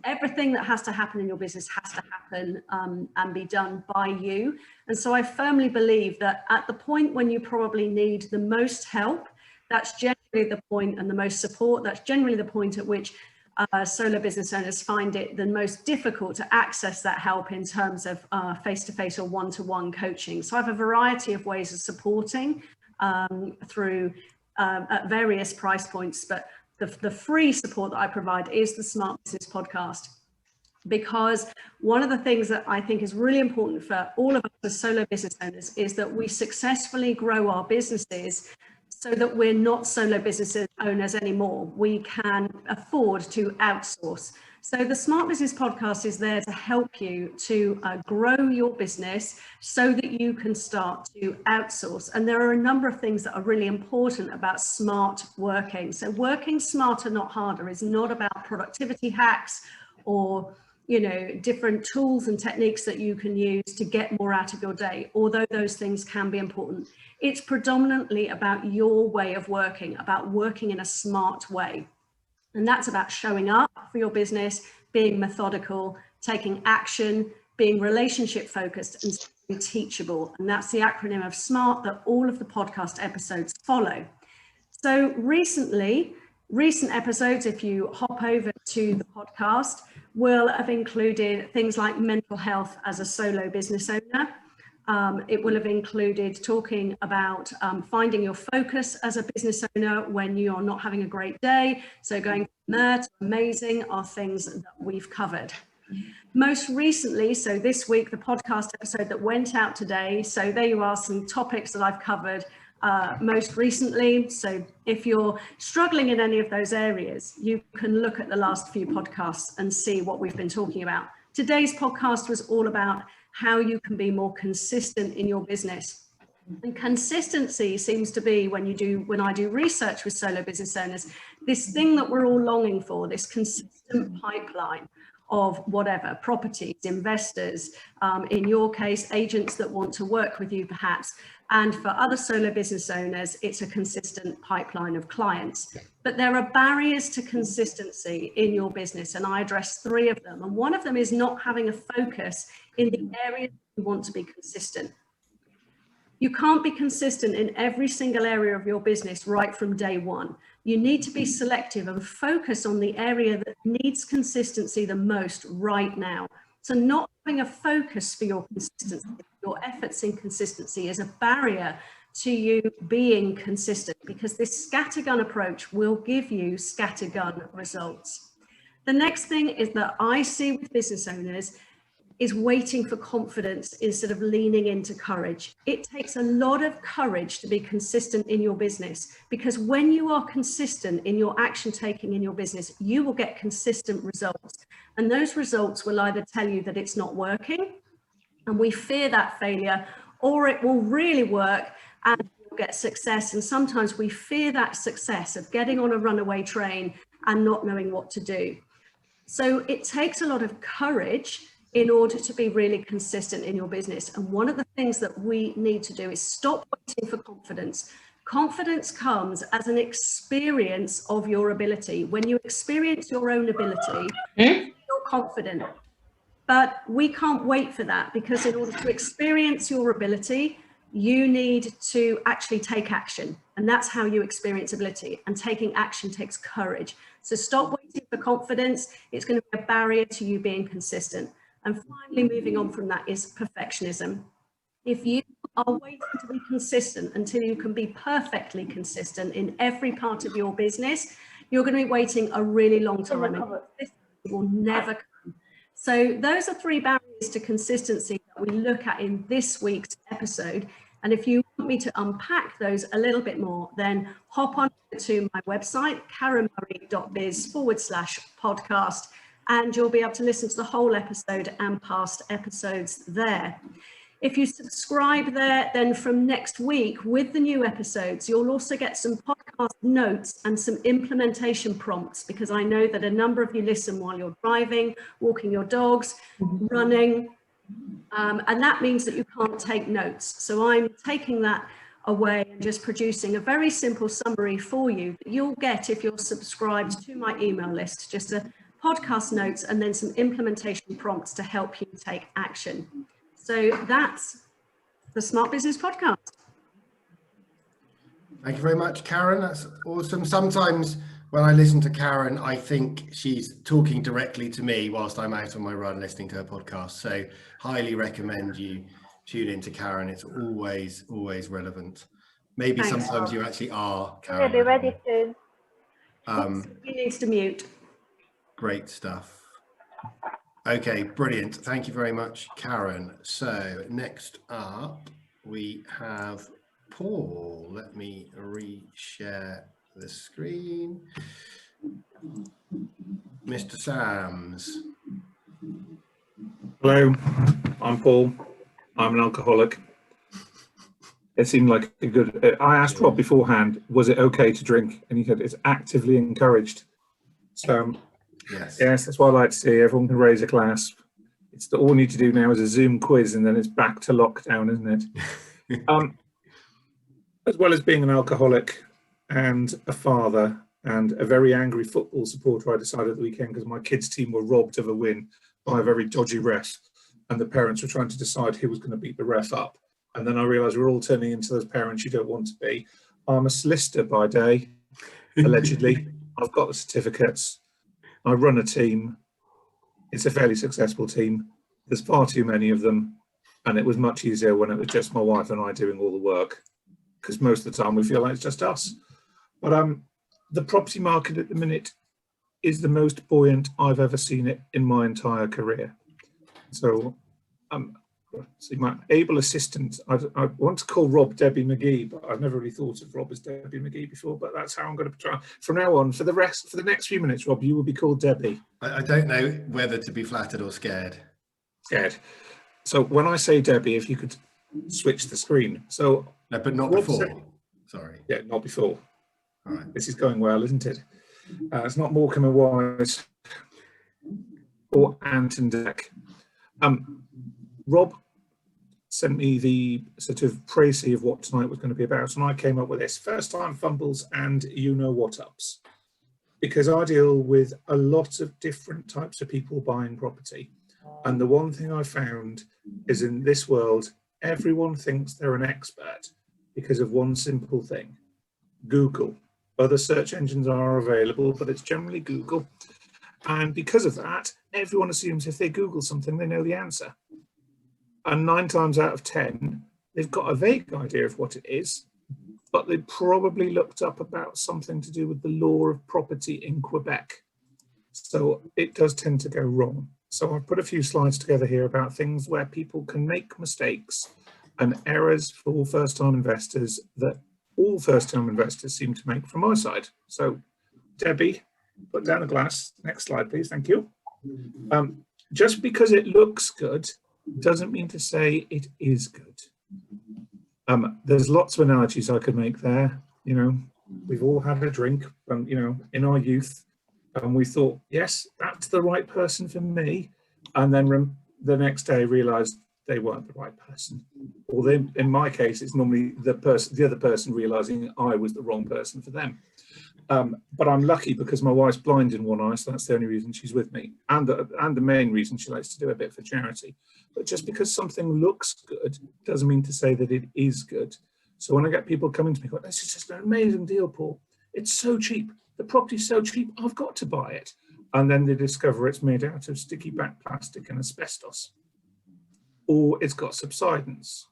everything that has to happen in your business has to happen and be done by you. And so I firmly believe that at the point when you probably need the most help, that's generally the point, and the most support, that's generally the point at which solo business owners find it the most difficult to access that help in terms of face-to-face or one-to-one coaching. So I have a variety of ways of supporting through at various price points, but the free support that I provide is the Smart Business Podcast, because one of the things that I think is really important for all of us as solo business owners is that we successfully grow our businesses so that we're not solo business owners anymore. We can afford to outsource. So the Smart Business Podcast is there to help you to grow your business so that you can start to outsource. And there are a number of things that are really important about smart working. So working smarter, not harder, is not about productivity hacks or different tools and techniques that you can use to get more out of your day, although those things can be important. It's predominantly about your way of working, about working in a smart way. And that's about showing up for your business, being methodical, taking action, being relationship focused, and being teachable. And that's the acronym of SMART that all of the podcast episodes follow. So recent episodes, if you hop over to the podcast, will have included things like mental health as a solo business owner. It will have included talking about finding your focus as a business owner when you're not having a great day. So going from there to amazing are things that we've covered. Most recently, so this week, the podcast episode that went out today. So there you are, some topics that I've covered most recently. So if you're struggling in any of those areas, you can look at the last few podcasts and see what we've been talking about. Today's podcast was all about how you can be more consistent in your business. And consistency seems to be, when I do research with solo business owners, this thing that we're all longing for, this consistent pipeline of whatever, properties, investors, in your case, agents that want to work with you perhaps. And for other solo business owners, it's a consistent pipeline of clients. But there are barriers to consistency in your business, and I address 3 of them. And one of them is not having a focus in the areas you want to be consistent. You can't be consistent in every single area of your business right from day one. You need to be selective and focus on the area that needs consistency the most right now. So not having a focus for your consistency, your efforts in consistency, is a barrier to you being consistent, because this scattergun approach will give you scattergun results. The next thing is that I see with business owners is waiting for confidence instead of leaning into courage. It takes a lot of courage to be consistent in your business, because when you are consistent in your action taking in your business, you will get consistent results. And those results will either tell you that it's not working and we fear that failure, or it will really work and you'll get success. And sometimes we fear that success of getting on a runaway train and not knowing what to do. So it takes a lot of courage in order to be really consistent in your business. And one of the things that we need to do is stop waiting for confidence. Confidence comes as an experience of your ability. When you experience your own ability, you're confident. But we can't wait for that, because in order to experience your ability, you need to actually take action. And that's how you experience ability. And taking action takes courage. So stop waiting for confidence. It's going to be a barrier to you being consistent. And finally, moving on from that is perfectionism. If you are waiting to be consistent until you can be perfectly consistent in every part of your business, you're going to be waiting a really long time. It will never come. So those are 3 barriers to consistency that we look at in this week's episode. And if you want me to unpack those a little bit more, then hop on to my website, karenmurray.biz/podcast. And you'll be able to listen to the whole episode and past episodes there. If you subscribe there, then from next week with the new episodes, you'll also get some podcast notes and some implementation prompts, because I know that a number of you listen while you're driving, walking your dogs, running, and that means that you can't take notes. So I'm taking that away and just producing a very simple summary for you that you'll get if you're subscribed to my email list. Just a podcast notes, and then some implementation prompts to help you take action. So that's the Smart Business Podcast. Thank you very much, Karen. That's awesome. Sometimes when I listen to Karen, I think she's talking directly to me whilst I'm out on my run listening to her podcast. So highly recommend you tune into Karen. It's always relevant. Maybe Thanks. Sometimes you actually are, Karen. We'll be ready soon. He needs to mute. Great stuff. Okay, brilliant. Thank you very much, Karen. So next up, we have Paul. Let me re-share the screen. Mr. Sams. Hello, I'm Paul. I'm an alcoholic. It seemed like a good... I asked Rob beforehand, was it okay to drink? And he said it's actively encouraged. So yes, that's what I like to see. Everyone can raise a glass. It's all we need to do now is a Zoom quiz, and then it's back to lockdown, isn't it? As well as being an alcoholic and a father and a very angry football supporter, I decided at the weekend, because my kids' team were robbed of a win by a very dodgy ref, and the parents were trying to decide who was going to beat the ref up. And then I realised we're all turning into those parents you don't want to be. I'm a solicitor by day, allegedly. I've got the certificates. I run a team. It's a fairly successful team. There's far too many of them, and it was much easier when it was just my wife and I doing all the work, because most of the time we feel like it's just us. But the property market at the minute is the most buoyant I've ever seen it in my entire career. So see, my able assistant, I want to call Rob Debbie McGee, but I've never really thought of Rob as Debbie McGee before, but that's how I'm going to try. From now on, for the next few minutes, Rob, you will be called Debbie. I don't know whether to be flattered or scared. Scared. So when I say Debbie, if you could switch the screen. So no, but not Rob before. Sorry. Yeah, not before. All right. This is going well, isn't it? It's not Morecambe and Wise or Ant and Dec. Rob sent me the sort of précis of what tonight was going to be about, and I came up with this: first time fumbles and you know what ups. Because I deal with a lot of different types of people buying property. And the one thing I found is, in this world, everyone thinks they're an expert because of one simple thing: Google. Other search engines are available, but it's generally Google. And because of that, everyone assumes if they Google something, they know the answer. And 9 times out of 10, they've got a vague idea of what it is, but they probably looked up about something to do with the law of property in Quebec. So it does tend to go wrong. So I've put a few slides together here about things where people can make mistakes and errors for first-time investors that all first-time investors seem to make from my side. So Debbie, put down a glass. Next slide, please. Thank you. Just because it looks good doesn't mean to say it is good. There's lots of analogies I could make there. You know, we've all had a drink, you know, in our youth, and we thought, yes, that's the right person for me. And then the next day realized they weren't the right person. Or they, in my case, it's normally the other person realizing I was the wrong person for them. But I'm lucky because my wife's blind in one eye, so that's the only reason she's with me, and the main reason she likes to do a bit for charity. But just because something looks good doesn't mean to say that it is good. So when I get people coming to me, going, "This is just an amazing deal, Paul. It's so cheap. The property's so cheap. I've got to buy it." And then they discover it's made out of sticky back plastic and asbestos, or it's got subsidence,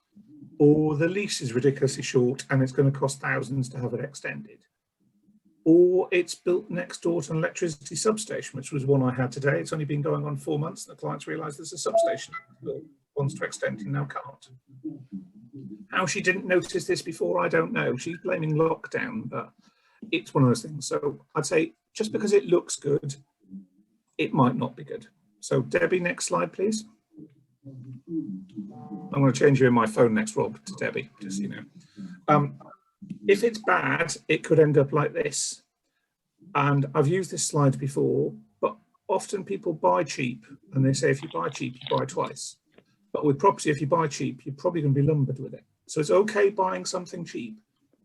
or the lease is ridiculously short and it's going to cost thousands to have it extended. Or it's built next door to an electricity substation, which was one I had today. It's only been going on 4 months, and the clients realised there's a substation that wants to extend and now can't. How she didn't notice this before, I don't know. She's blaming lockdown, but it's one of those things. So I'd say just because it looks good, it might not be good. So Debbie, next slide, please. I'm going to change you in my phone next, Rob, to Debbie, just so you know. If it's bad, it could end up like this. And I've used this slide before, but often people buy cheap, and they say if you buy cheap, you buy twice. But with property, if you buy cheap, you're probably going to be lumbered with it. So it's okay buying something cheap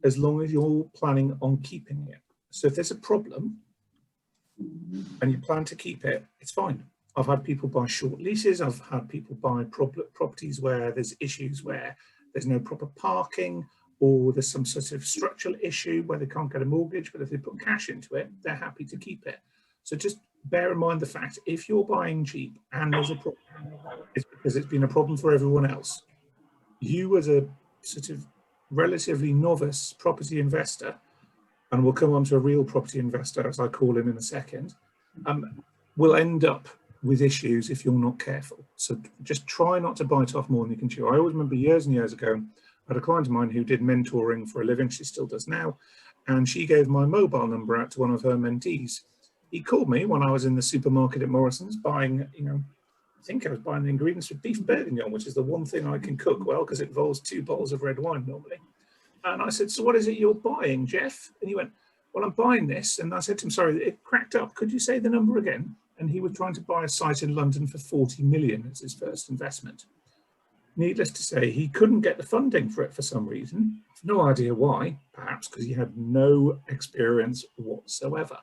as long as you're planning on keeping it. So if there's a problem, and you plan to keep it, it's fine. I've had people buy short leases. I've had people buy properties where there's issues where there's no proper parking, or there's some sort of structural issue where they can't get a mortgage, but if they put cash into it, they're happy to keep it. So just bear in mind the fact, if you're buying cheap and there's a problem, it's because it's been a problem for everyone else. You, as a sort of relatively novice property investor, and we'll come on to a real property investor, as I call him in a second, will end up with issues if you're not careful. So just try not to bite off more than you can chew. I always remember years and years ago, I had a client of mine who did mentoring for a living, she still does now, and she gave my mobile number out to one of her mentees. He called me when I was in the supermarket at Morrison's buying, I think I was buying the ingredients for beef bourguignon, which is the one thing I can cook well because it involves 2 bottles of red wine normally. And I said, so what is it you're buying, Jeff? And he went, well, I'm buying this. And I said to him, sorry, it cracked up. Could you say the number again? And he was trying to buy a site in London for 40 million as his first investment. Needless to say, he couldn't get the funding for it for some reason. No idea why, perhaps because he had no experience whatsoever.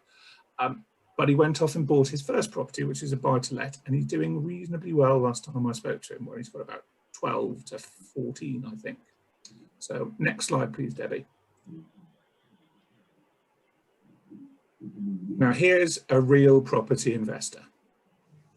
But he went off and bought his first property, which is a buy-to-let, and he's doing reasonably well last time I spoke to him, where he's got about 12 to 14, I think. So next slide, please, Debbie. Now, here's a real property investor,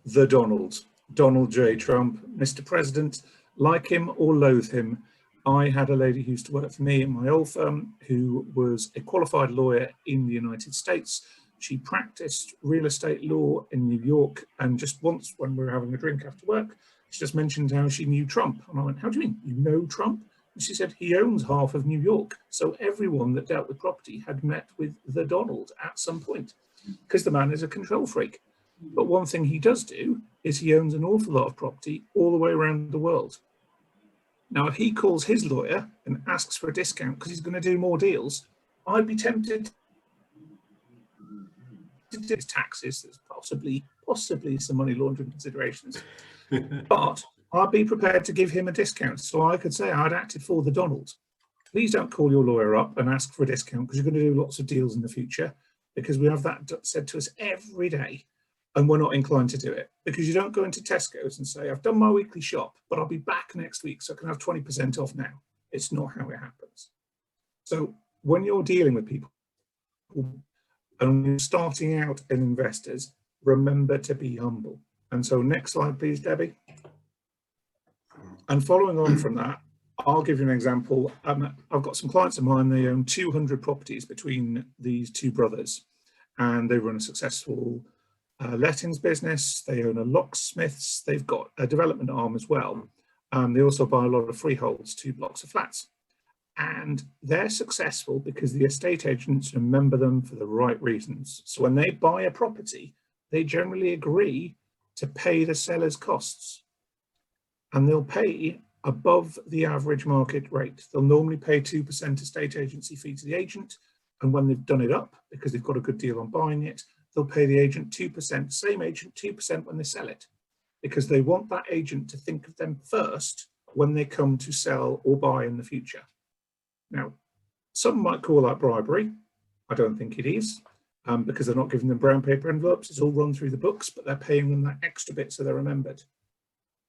the Donald J. Trump, Mr. President. Like him or loathe him, I had a lady who used to work for me in my old firm who was a qualified lawyer in the United States. She practiced real estate law in New York, and just once when we were having a drink after work, she just mentioned how she knew Trump. And I went, how do you mean, you know Trump? And she said, he owns half of New York. So everyone that dealt with property had met with the Donald at some point, because the man is a control freak. But one thing he does do is he owns an awful lot of property all the way around the world. Now, if he calls his lawyer and asks for a discount because he's going to do more deals, I'd be tempted to do his taxes. There's possibly some money laundering considerations. But I'd be prepared to give him a discount. So I could say I'd acted for the Donald. Please don't call your lawyer up and ask for a discount because you're going to do lots of deals in the future, because we have that said to us every day. And we're not inclined to do it, because you don't go into Tesco's and say, I've done my weekly shop, but I'll be back next week so I can have 20% off now. It's not how it happens. So when you're dealing with people and you're starting out as investors, remember to be humble. And so next slide, please, Debbie. And following on from that, I'll give you an example. I've got some clients of mine, they own 200 properties between these two brothers, and they run a successful lettings business. They own a locksmiths. They've got a development arm as well. They also buy a lot of freeholds, 2 blocks of flats. And they're successful because the estate agents remember them for the right reasons. So when they buy a property, they generally agree to pay the seller's costs. And they'll pay above the average market rate. They'll normally pay 2% estate agency fee to the agent. And when they've done it up, because they've got a good deal on buying it, they'll pay the agent 2%, same agent 2% when they sell it, because they want that agent to think of them first when they come to sell or buy in the future. Now, some might call that bribery. I don't think it is, because they're not giving them brown paper envelopes. It's all run through the books, but they're paying them that extra bit so they're remembered.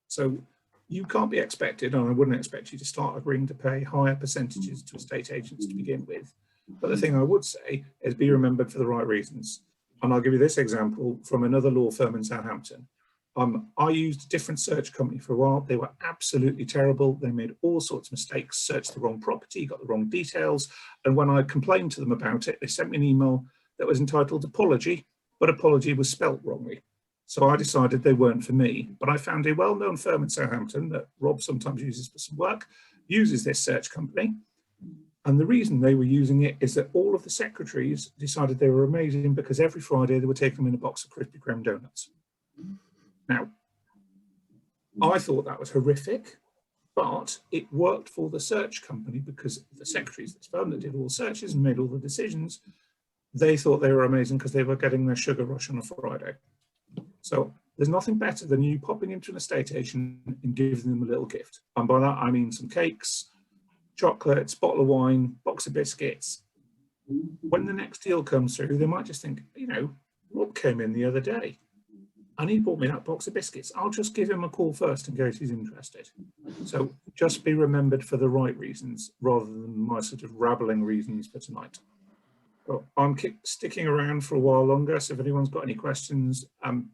So you can't be expected, and I wouldn't expect you to start agreeing to pay higher percentages to estate agents to begin with. But the thing I would say is be remembered for the right reasons. And I'll give you this example from another law firm in Southampton. I used a different search company for a while. They were absolutely terrible. They made all sorts of mistakes, searched the wrong property, got the wrong details. And when I complained to them about it, they sent me an email that was entitled apology, but apology was spelt wrongly. So I decided they weren't for me. But I found a well-known firm in Southampton that Rob sometimes uses for some work, uses this search company. And the reason they were using it is that all of the secretaries decided they were amazing because every Friday they were taking them in a box of Krispy Kreme donuts. Now, I thought that was horrific, but it worked for the search company because the secretaries, this firm that did all the searches and made all the decisions, they thought they were amazing because they were getting their sugar rush on a Friday. So there's nothing better than you popping into an estate agent and giving them a little gift. And by that, I mean some cakes, chocolates, bottle of wine, box of biscuits. When the next deal comes through, they might just think, you know, Rob Rob came in the other day and he bought me that box of biscuits. I'll just give him a call first in case he's interested. So just be remembered for the right reasons rather than my sort of rabbling reasons for tonight. Well, I'm sticking around for a while longer, so if anyone's got any questions,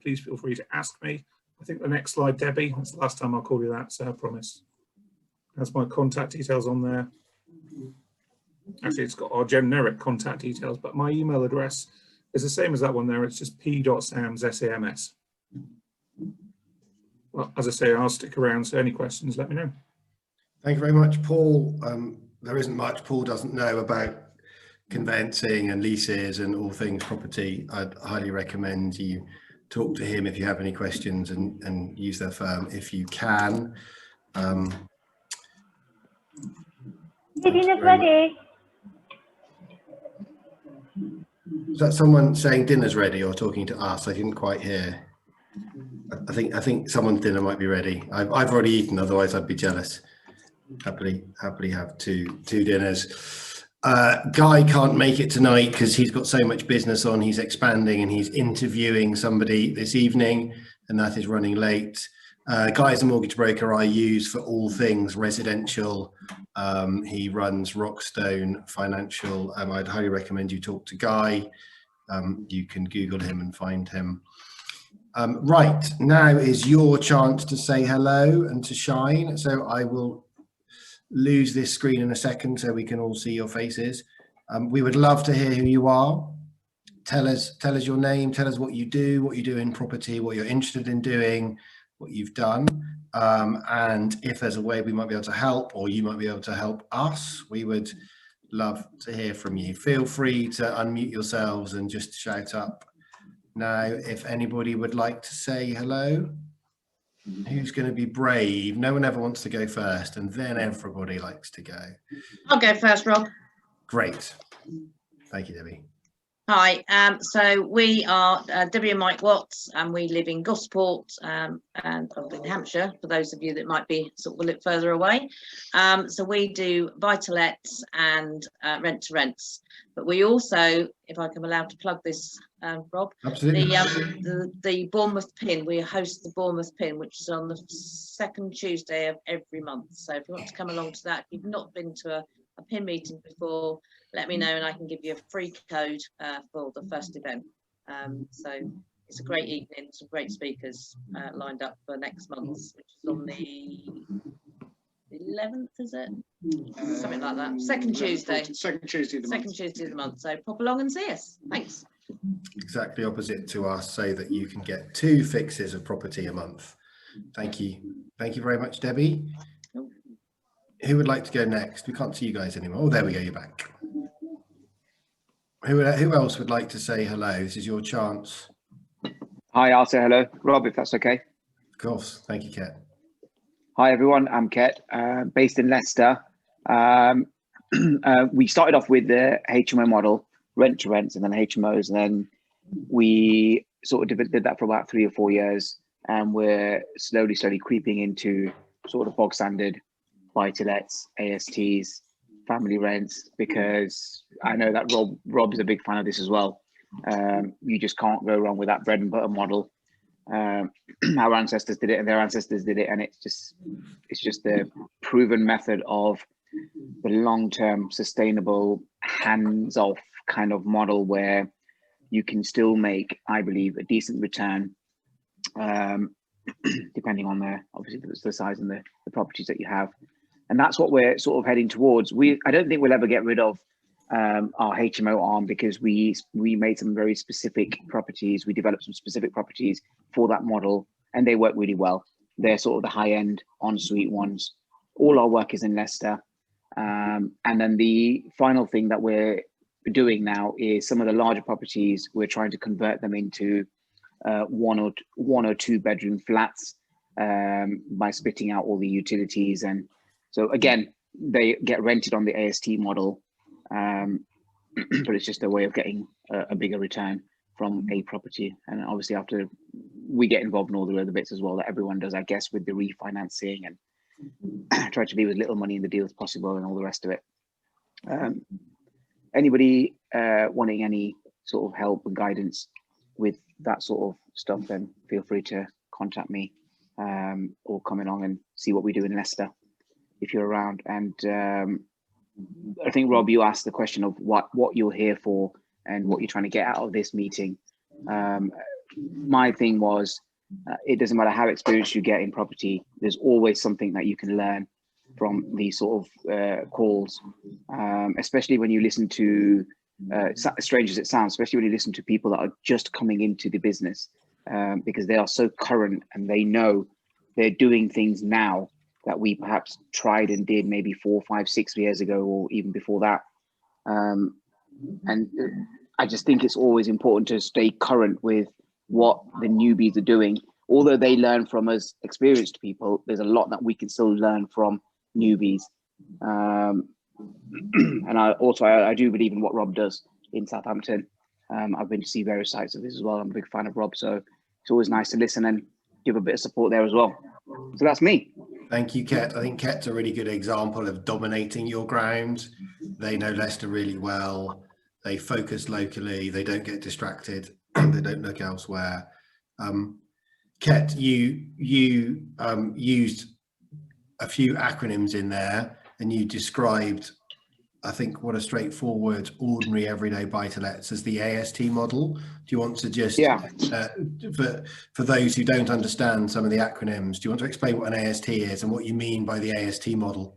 please feel free to ask me. I think the next slide, Debbie, that's the last time I'll call you that, so I promise. That's my contact details on there. Actually, it's got our generic contact details, but my email address is the same as that one there. It's just p.sams, S-A-M-S. Well, as I say, I'll stick around, so any questions, let me know. Thank you very much, Paul. There isn't much Paul doesn't know about conveyancing and leases and all things property. I'd highly recommend you talk to him if you have any questions and use their firm if you can. Dinner's ready. Is that someone saying dinner's ready or talking to us? I didn't quite hear. I think someone's dinner might be ready. I've already eaten, otherwise I'd be jealous. Happily have two dinners. Guy can't make it tonight because he's got so much business on. He's expanding and he's interviewing somebody this evening, and that is running late. Guy is a mortgage broker I use for all things residential. He runs Rockstone Financial. I'd highly recommend you talk to Guy. You can Google him and find him. Right, now is your chance to say hello and to shine. So I will lose this screen in a second so we can all see your faces. We would love to hear who you are. Tell us your name, tell us what you do in property, what you're interested in doing, what you've done. And if there's a way we might be able to help, or you might be able to help us, we would love to hear from you. Feel free to unmute yourselves and just shout up now if anybody would like to say hello. Who's going to be brave? No one ever wants to go first, and then everybody likes to go. I'll go first, Rob. Great. Thank you, Debbie. Hi, so we are Debbie and Mike Watts, and we live in Gosport and in Hampshire, for those of you that might be sort of a little further away. So we do buy-to-lets and rent-to-rents, but we also, if I'm allowed to plug this, Rob, Absolutely. the Bournemouth Pin, we host the Bournemouth Pin, which is on the second Tuesday of every month. So if you want to come along to that, if you've not been to a PIN meeting before, let me know and I can give you a free code for the first event. So it's a great evening, some great speakers lined up for next month, which is on the 11th, is it? Something like that. Second Tuesday. Second Tuesday of the month. Second Tuesday of the month. So pop along and see us. Thanks. Exactly opposite to us, so that you can get 2 fixes of property a month. Thank you. Thank you very much, Debbie. Who would like to go next? We can't see you guys anymore. Oh, there we go, you're back. Who else would like to say hello? This is your chance. Hi, I'll say hello. Rob, if that's okay. Of course. Thank you, Ket. Hi, everyone. I'm Ket, based in Leicester. We started off with the HMO model, rent to rents, and then HMOs, and then we sort of did that for about 3 or 4 years, and we're slowly creeping into sort of bog standard buy-to-lets, ASTs, family rents, because I know that Rob is a big fan of this as well. You just can't go wrong with that bread and butter model. Our ancestors did it, and their ancestors did it, and it's just the proven method of the long-term, sustainable, hands-off kind of model where you can still make, I believe, a decent return, depending on obviously the size and the properties that you have. And that's what we're sort of heading towards. I don't think we'll ever get rid of our HMO arm, because we made some very specific properties. We developed some specific properties for that model, and they work really well. They're sort of the high-end ensuite ones. All our work is in Leicester. And then the final thing that we're doing now is some of the larger properties, we're trying to convert them into 1 or 2 bedroom flats by splitting out all the utilities. And so again, they get rented on the AST model, but it's just a way of getting a bigger return from a property. And obviously after we get involved in all the other bits as well that everyone does, I guess, with the refinancing and try to leave as little money in the deal as possible and all the rest of it. Anybody wanting any sort of help and guidance with that sort of stuff, then feel free to contact me, or come along and see what we do in Leicester if you're around. And I think, Rob, you asked the question of what you're here for and what you're trying to get out of this meeting. My thing was, it doesn't matter how experienced you get in property, there's always something that you can learn from these sort of calls, especially when you listen to, strange as it sounds, especially when you listen to people that are just coming into the business, because they are so current and they know they're doing things now that we perhaps tried and did maybe 4, 5, 6 years ago, or even before that. And I just think it's always important to stay current with what the newbies are doing. Although they learn from us experienced people, there's a lot that we can still learn from newbies. And I do believe in what Rob does in Southampton. I've been to see various sites of this as well. I'm a big fan of Rob, so it's always nice to listen and give a bit of support there as well. So that's me. Thank you, Ket. I think Ket's a really good example of dominating your ground. They know Leicester really well. They focus locally. They don't get distracted. They don't look elsewhere. Ket, you used a few acronyms in there, and you described, I think, what a straightforward, ordinary, everyday buy-to-lets as the AST model. Do you want to just, for those who don't understand some of the acronyms, do you want to explain what an AST is and what you mean by the AST model?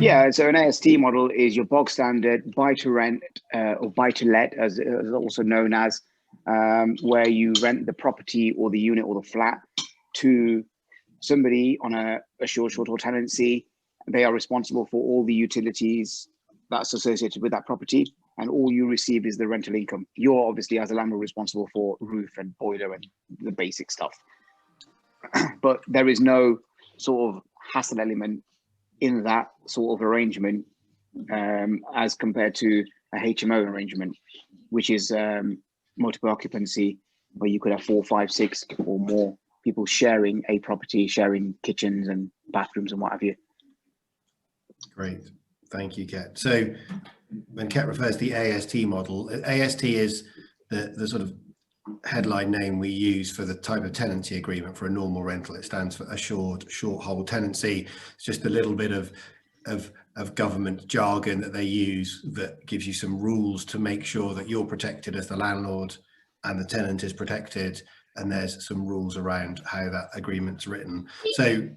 Yeah, so an AST model is your bog standard buy-to-rent or buy-to-let, as also known as, where you rent the property or the unit or the flat to somebody on a short-haul tenancy. They are responsible for all the utilities that's associated with that property, and all you receive is the rental income. You're obviously, as a landlord, responsible for roof and boiler and the basic stuff. But there is no sort of hassle element in that sort of arrangement, as compared to a HMO arrangement, which is multiple occupancy, where you could have 4, 5, 6 or more people sharing a property, sharing kitchens and bathrooms and what have you. Great, thank you, Ket. So when Ket refers to the AST model, AST is the sort of headline name we use for the type of tenancy agreement for a normal rental. It stands for assured short-hold tenancy. It's just a little bit of government jargon that they use that gives you some rules to make sure that you're protected as the landlord and the tenant is protected, and there's some rules around how that agreement's written. So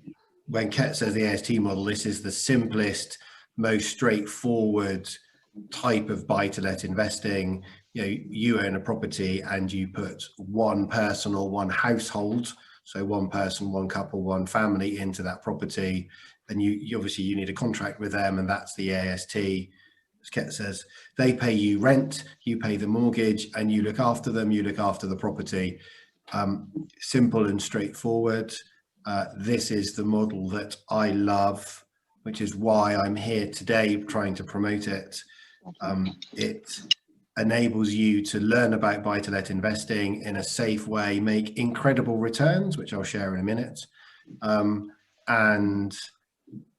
when Ket says the AST model, this is the simplest, most straightforward type of buy-to-let investing. You know, you own a property and you put one person or one household, so one person, one couple, one family into that property, and you obviously you need a contract with them, and that's the AST. As Ket says, they pay you rent, you pay the mortgage, and you look after them, you look after the property. Simple and straightforward. This is the model that I love, which is why I'm here today trying to promote it. It enables you to learn about buy-to-let investing in a safe way, make incredible returns, which I'll share in a minute, and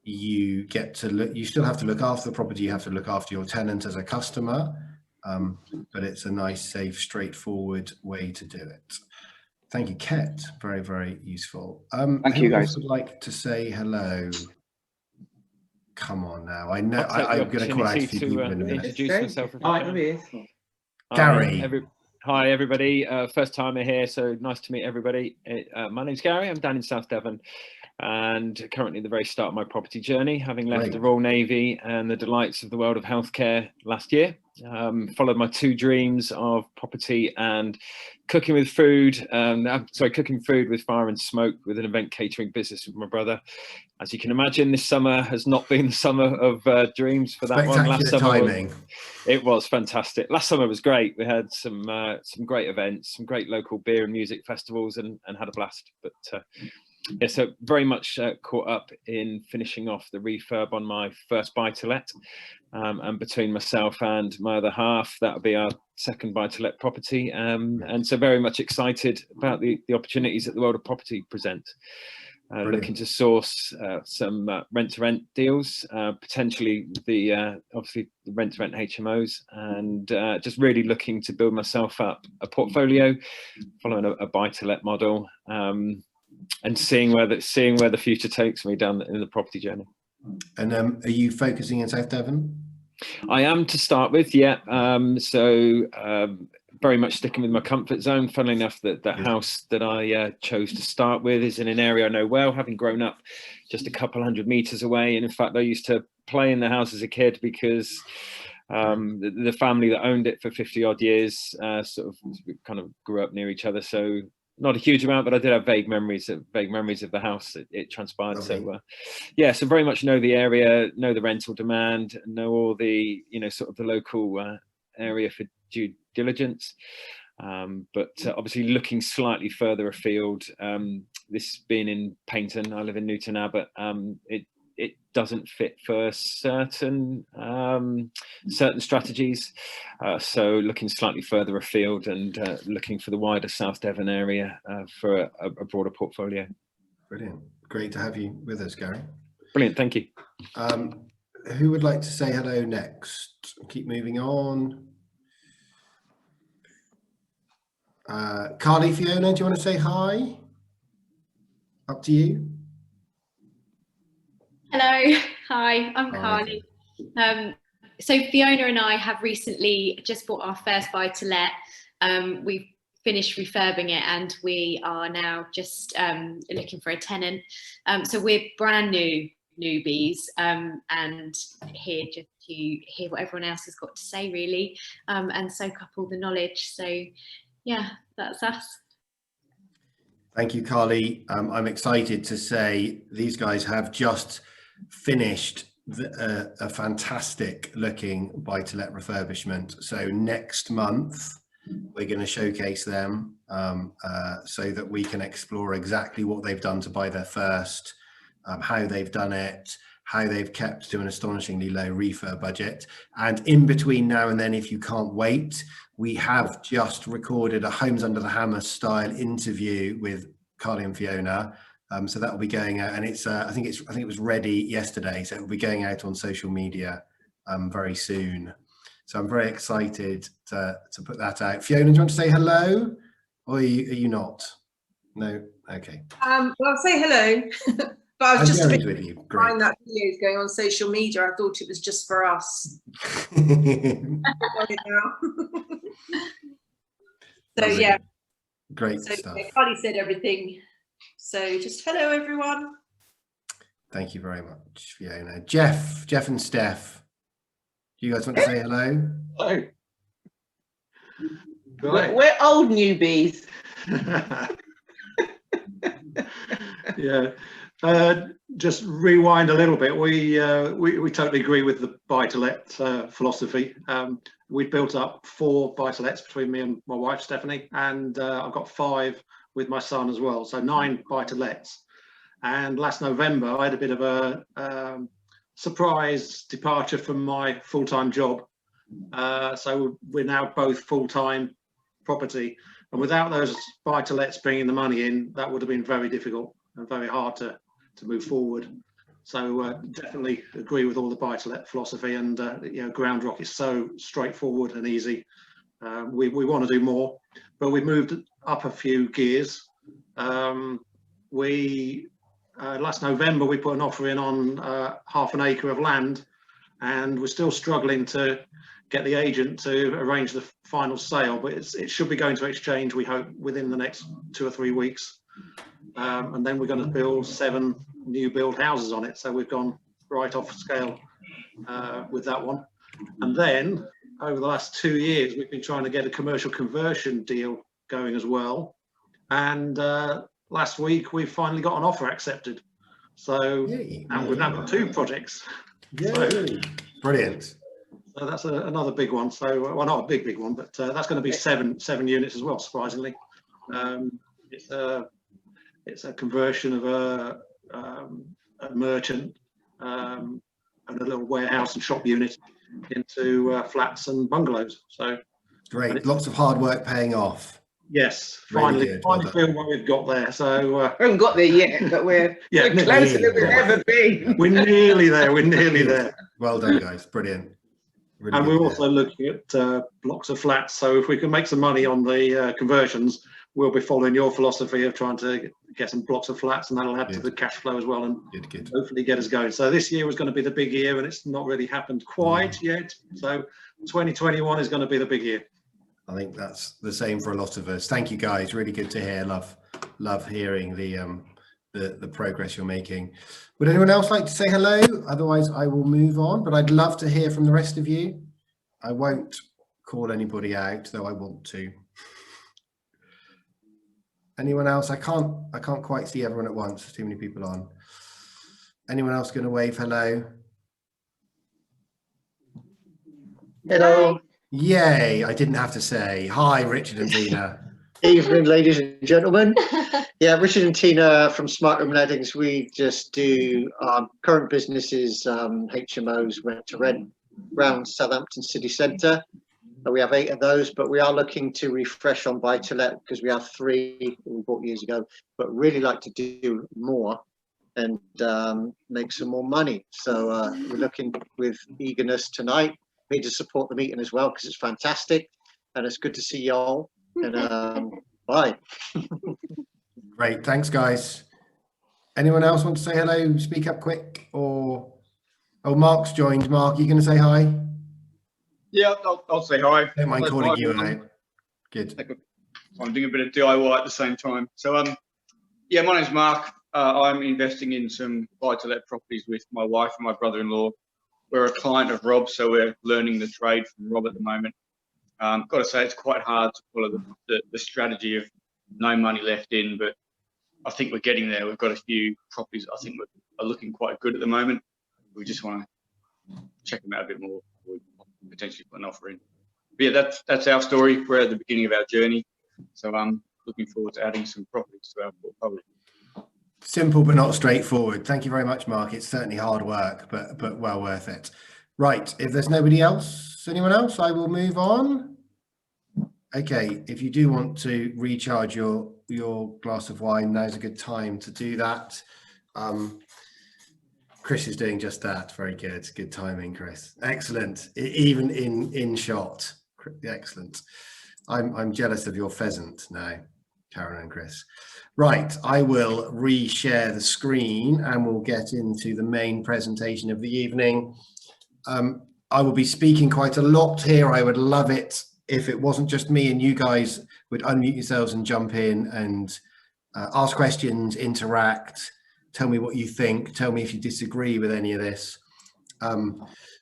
you get to look, you still have to look after the property, you have to look after your tenant as a customer, but it's a nice, safe, straightforward way to do it. Thank you, Ket. Very, very useful. Thank you, guys. Who would like to say hello? Come on now. I know I'm going to call out a few people in a minute. Introduce myself. Gary. Hi, everybody. First timer here, so nice to meet everybody. My name's Gary. I'm down in South Devon, and currently at the very start of my property journey, having left the Royal Navy and the delights of the world of healthcare last year. Followed my 2 dreams of property and cooking with food. Cooking food with fire and smoke with an event catering business with my brother. As you can imagine, this summer has not been the summer of dreams for that one. Last summer, timing. It was fantastic. Last summer was great. We had some great events, some great local beer and music festivals, and had a blast. But yeah, so very much caught up in finishing off the refurb on my first buy-to-let, and between myself and my other half, that'll be our second buy-to-let property, and so very much excited about the opportunities that the world of property present. looking to source some rent-to-rent deals, potentially obviously the rent-to-rent HMOs, and just really looking to build myself up a portfolio, following a buy-to-let model, and seeing where the future takes me down in the property journey. And are you focusing in South Devon? I am, to start with, yeah. Very much sticking with my comfort zone. Funnily enough, the house that I chose to start with is in an area I know well, having grown up just a couple 100 meters away. And in fact, I used to play in the house as a kid because the family that owned it for 50 odd years sort of kind of grew up near each other. So not a huge amount, but I did have vague memories of the house. It transpired. Okay. So yeah, so very much know the area, know the rental demand, know all the sort of the local area for due diligence, but obviously looking slightly further afield. This being in Paynton, I live in Newton Abbot. It doesn't fit for certain strategies. So looking slightly further afield and looking for the wider South Devon area for a broader portfolio. Brilliant. Great to have you with us, Gary. Brilliant. Thank you. Who would like to say hello next? Keep moving on. Carly, Fiona, do you want to say hi? Up to you. Hello, hi, I'm Carly. So Fiona and I have recently just bought our first buy-to-let. We've finished refurbing it and we are now just looking for a tenant. So we're brand newbies and here just to hear what everyone else has got to say, really, and soak up all the knowledge. So yeah, that's us. Thank you, Carly. I'm excited to say these guys have just finished a fantastic looking buy-to-let refurbishment. So next month we're going to showcase them so that we can explore exactly what they've done to buy their first, how they've done it, how they've kept to an astonishingly low refurb budget. And in between now and then, if you can't wait, we have just recorded a Homes Under the Hammer style interview with Carly and Fiona. So that will be going out, and it's I think it was ready yesterday, so it will be going out on social media very soon. So I'm very excited to put that out. Fiona, do you want to say hello, or are you not? No. Okay. Well, I'll say hello. But I was just a bit with you. Great. That video is going on social media. I thought it was just for us. So yeah. Great stuff. Carly said everything. So just hello, everyone. Thank you very much, Fiona. Jeff and Steph, do you guys want to say hello? Hello. Right. We're old newbies. Yeah. Just rewind a little bit. We totally agree with the buy-to-let philosophy. We built up 4 buy-to-lets between me and my wife Stephanie, and I've got 5 with my son as well, so 9 buy-to-lets. And last November I had a bit of a surprise departure from my full-time job, so we're now both full-time property, and without those buy-to-lets bringing the money in, that would have been very difficult and very hard to move forward. So definitely agree with all the buy-to-let philosophy, and Ground Rock is so straightforward and easy. We want to do more, but we moved up a few gears. Last November we put an offer in on half an acre of land, and we're still struggling to get the agent to arrange the final sale, but it should be going to exchange, we hope, within the next 2 or 3 weeks. And then we're going to build 7 new build houses on it, so we've gone right off scale with that one. And then over the last 2 years we've been trying to get a commercial conversion deal going as well, and last week we finally got an offer accepted, so and we've now got 2 projects. So, brilliant. So that's another big one. So well, not a big one, but that's going to be 7 units as well, surprisingly. It's a conversion of a merchant and a little warehouse and shop unit into flats and bungalows. So great, lots of hard work paying off. Yes, Really finally, good. Well done. feel what we've got there. So We haven't got there yet, but we're closer than we've ever been. we're nearly there. We're nearly there. Well done, guys. Brilliant. Really And good we're to also looking at blocks of flats. So if we can make some money on the conversions, we'll be following your philosophy of trying to get some blocks of flats, and that'll add to the cash flow as well, and Good. hopefully get us going. So this year was going to be the big year, and it's not really happened quite yet. So 2021 is going to be the big year. I think that's the same for a lot of us. Thank you, guys. Really good to hear. Love hearing the progress you're making. Would anyone else like to say hello? Otherwise, I will move on. But I'd love to hear from the rest of you. I won't call anybody out, though I want to. Anyone else? I can't quite see everyone at once. There's too many people on. Anyone else going to wave hello? Hello. Yay, I didn't have to say. Hi, Richard and Tina. Evening, ladies and gentlemen. Yeah, Richard and Tina from Smart Room Lettings. We just do current businesses, HMOs, rent to rent around Southampton city centre. We have 8 of those, but we are looking to refresh on buy to let because we have 3 we bought years ago, but really like to do more and make some more money. So we're looking with eagerness tonight. Me to support the meeting as well because it's fantastic and it's good to see y'all. And bye. Great, thanks, guys. Anyone else want to say hello? Speak up quick, or Mark's joined. Mark, you going to say hi? Yeah, I'll say hi. Don't mind calling you out. Good. I'm doing a bit of DIY at the same time. So yeah, my name's Mark. I'm investing in some buy-to-let properties with my wife and my brother-in-law. We're a client of Rob, so we're learning the trade from Rob at the moment. Got to say, it's quite hard to follow the strategy of no money left in, but I think we're getting there. We've got a few properties I think are looking quite good at the moment. We just want to check them out a bit more. We potentially put an offer in. But yeah, that's our story. We're at the beginning of our journey, so I'm looking forward to adding some properties to our portfolio. Simple but not straightforward. Thank you very much, Mark. It's certainly hard work, but well worth it. Right, if there's nobody else, anyone else, I will move on. Okay, if you do want to recharge your glass of wine, now's a good time to do that. Chris is doing just that. Very good. Good timing, Chris. Excellent. Even in shot. Excellent. I'm jealous of your pheasant now, Karen and Chris. Right, I will reshare the screen and we'll get into the main presentation of the evening. I will be speaking quite a lot here. I would love it if it wasn't just me and you guys would unmute yourselves and jump in and ask questions, interact, tell me what you think, tell me if you disagree with any of this.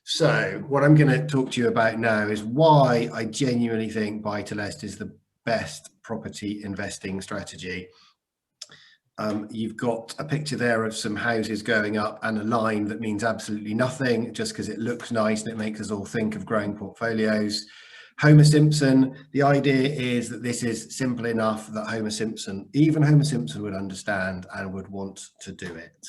So what I'm going to talk to you about now is why I genuinely think buy-to-let is the best property investing strategy. You've got a picture there of some houses going up and a line that means absolutely nothing just because it looks nice and it makes us all think of growing portfolios. Homer Simpson, the idea is that this is simple enough that even Homer Simpson would understand and would want to do it.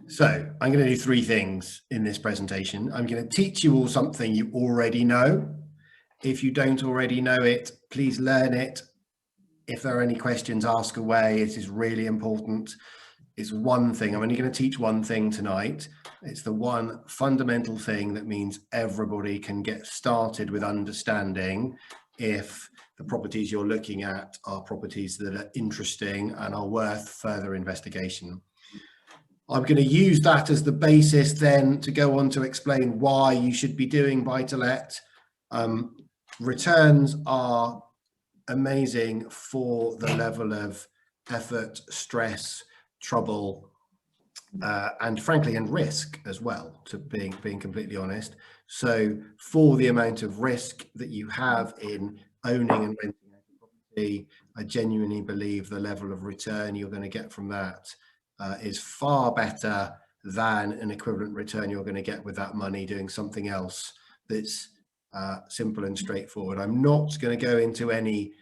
So I'm going to do 3 things in this presentation. I'm going to teach you all something you already know. If you don't already know it, please learn it. If there are any questions, ask away. It is really important. It's one thing. I'm only going to teach one thing tonight. It's the one fundamental thing that means everybody can get started with understanding if the properties you're looking at are properties that are interesting and are worth further investigation. I'm going to use that as the basis then to go on to explain why you should be doing buy-to-let. Returns are amazing for the level of effort, stress, trouble, and frankly, and risk as well, to being completely honest. So for the amount of risk that you have in owning and renting a property, I genuinely believe the level of return you're going to get from that is far better than an equivalent return you're going to get with that money doing something else that's simple and straightforward. I'm not going to go into any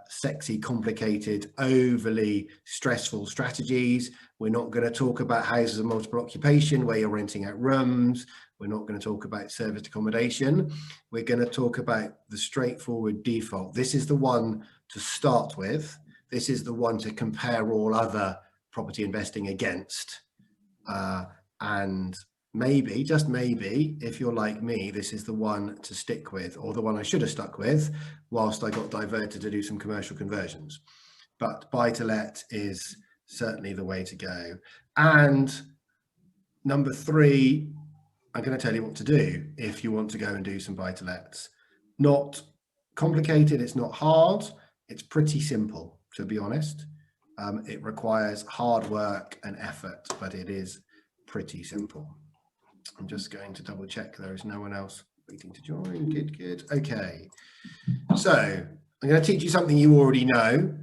sexy, complicated, overly stressful strategies. We're not going to talk about houses of multiple occupation where you're renting out rooms. We're not going to talk about serviced accommodation. We're going to talk about the straightforward default. This is the one to start with. This is the one to compare all other property investing against. And maybe, just maybe, if you're like me, this is the one to stick with, or the one I should have stuck with whilst I got diverted to do some commercial conversions. But buy to let is certainly the way to go. And number 3, I'm going to tell you what to do if you want to go and do some buy to lets. Not complicated, it's not hard, it's pretty simple, to be honest. It requires hard work and effort, but it is pretty simple. I'm just going to double check there is no one else waiting to join. Good. Okay. So I'm going to teach you something you already know.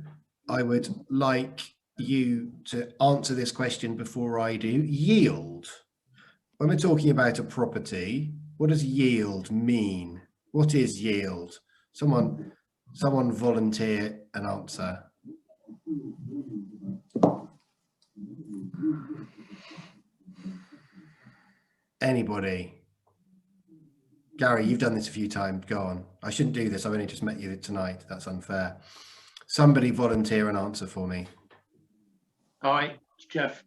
I would like you to answer this question before I do. Yield. When we're talking about a property, what does yield mean? What is yield? Someone volunteer an answer. Anybody? Gary, you've done this a few times. Go on. I shouldn't do this. I've only just met you tonight. That's unfair. Somebody volunteer an answer for me. Hi, it's Jeff.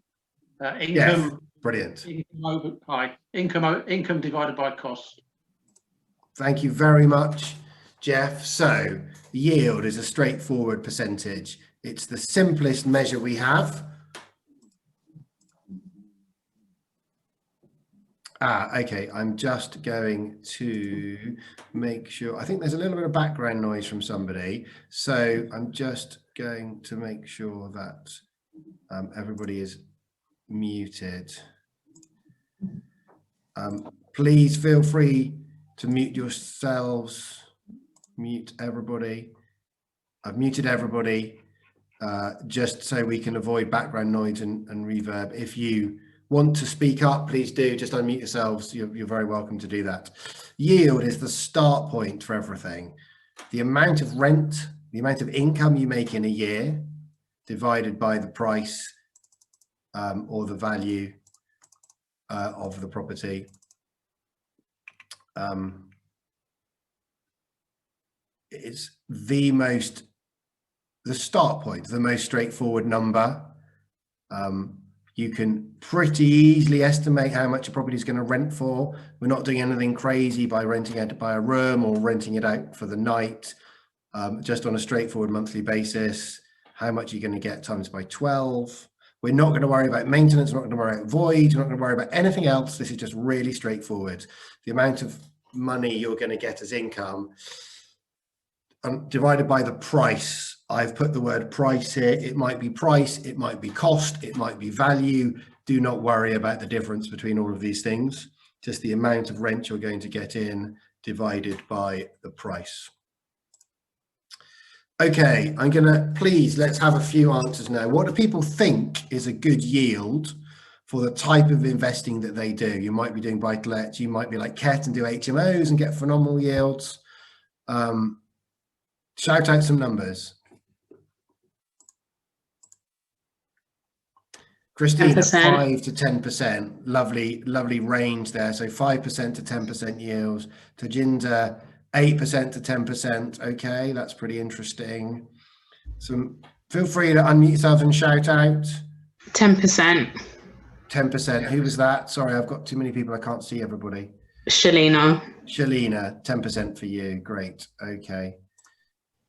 Income. Jeff, brilliant. Income divided by cost. Thank you very much, Jeff. So yield is a straightforward percentage. It's the simplest measure we have. Okay, I'm just going to make sure. I think there's a little bit of background noise from somebody. So I'm just going to make sure that everybody is muted. Please feel free to mute yourselves. Mute everybody. I've muted everybody just so we can avoid background noise and reverb. If you want to speak up, please do. Just unmute yourselves. You're very welcome to do that. Yield is the start point for everything. The amount of rent, the amount of income you make in a year divided by the price or the value of the property. It's the start point, the most straightforward number. You can pretty easily estimate how much a property is going to rent for. We're not doing anything crazy by renting out to buy a room or renting it out for the night, just on a straightforward monthly basis. How much you're going to get times by 12. We're not going to worry about maintenance. We're not going to worry about voids. We're not going to worry about anything else. This is just really straightforward. The amount of money you're going to get as income divided by the price. I've put the word price here. It might be price, it might be cost, it might be value. Do not worry about the difference between all of these things. Just the amount of rent you're going to get in divided by the price. Okay, I'm gonna, please, let's have a few answers now. What do people think is a good yield for the type of investing that they do? You might be doing buy-to-let, you might be like Ket and do HMOs and get phenomenal yields. Shout out some numbers. Christine, 5 to 10%, lovely range there. So 5% to 10% yields. Tajinder, 8% to 10%. Okay, that's pretty interesting. So feel free to unmute yourself and shout out. 10%. 10%. Who was that? Sorry, I've got too many people. I can't see everybody. Shalina. Shalina, 10% for you. Great. Okay.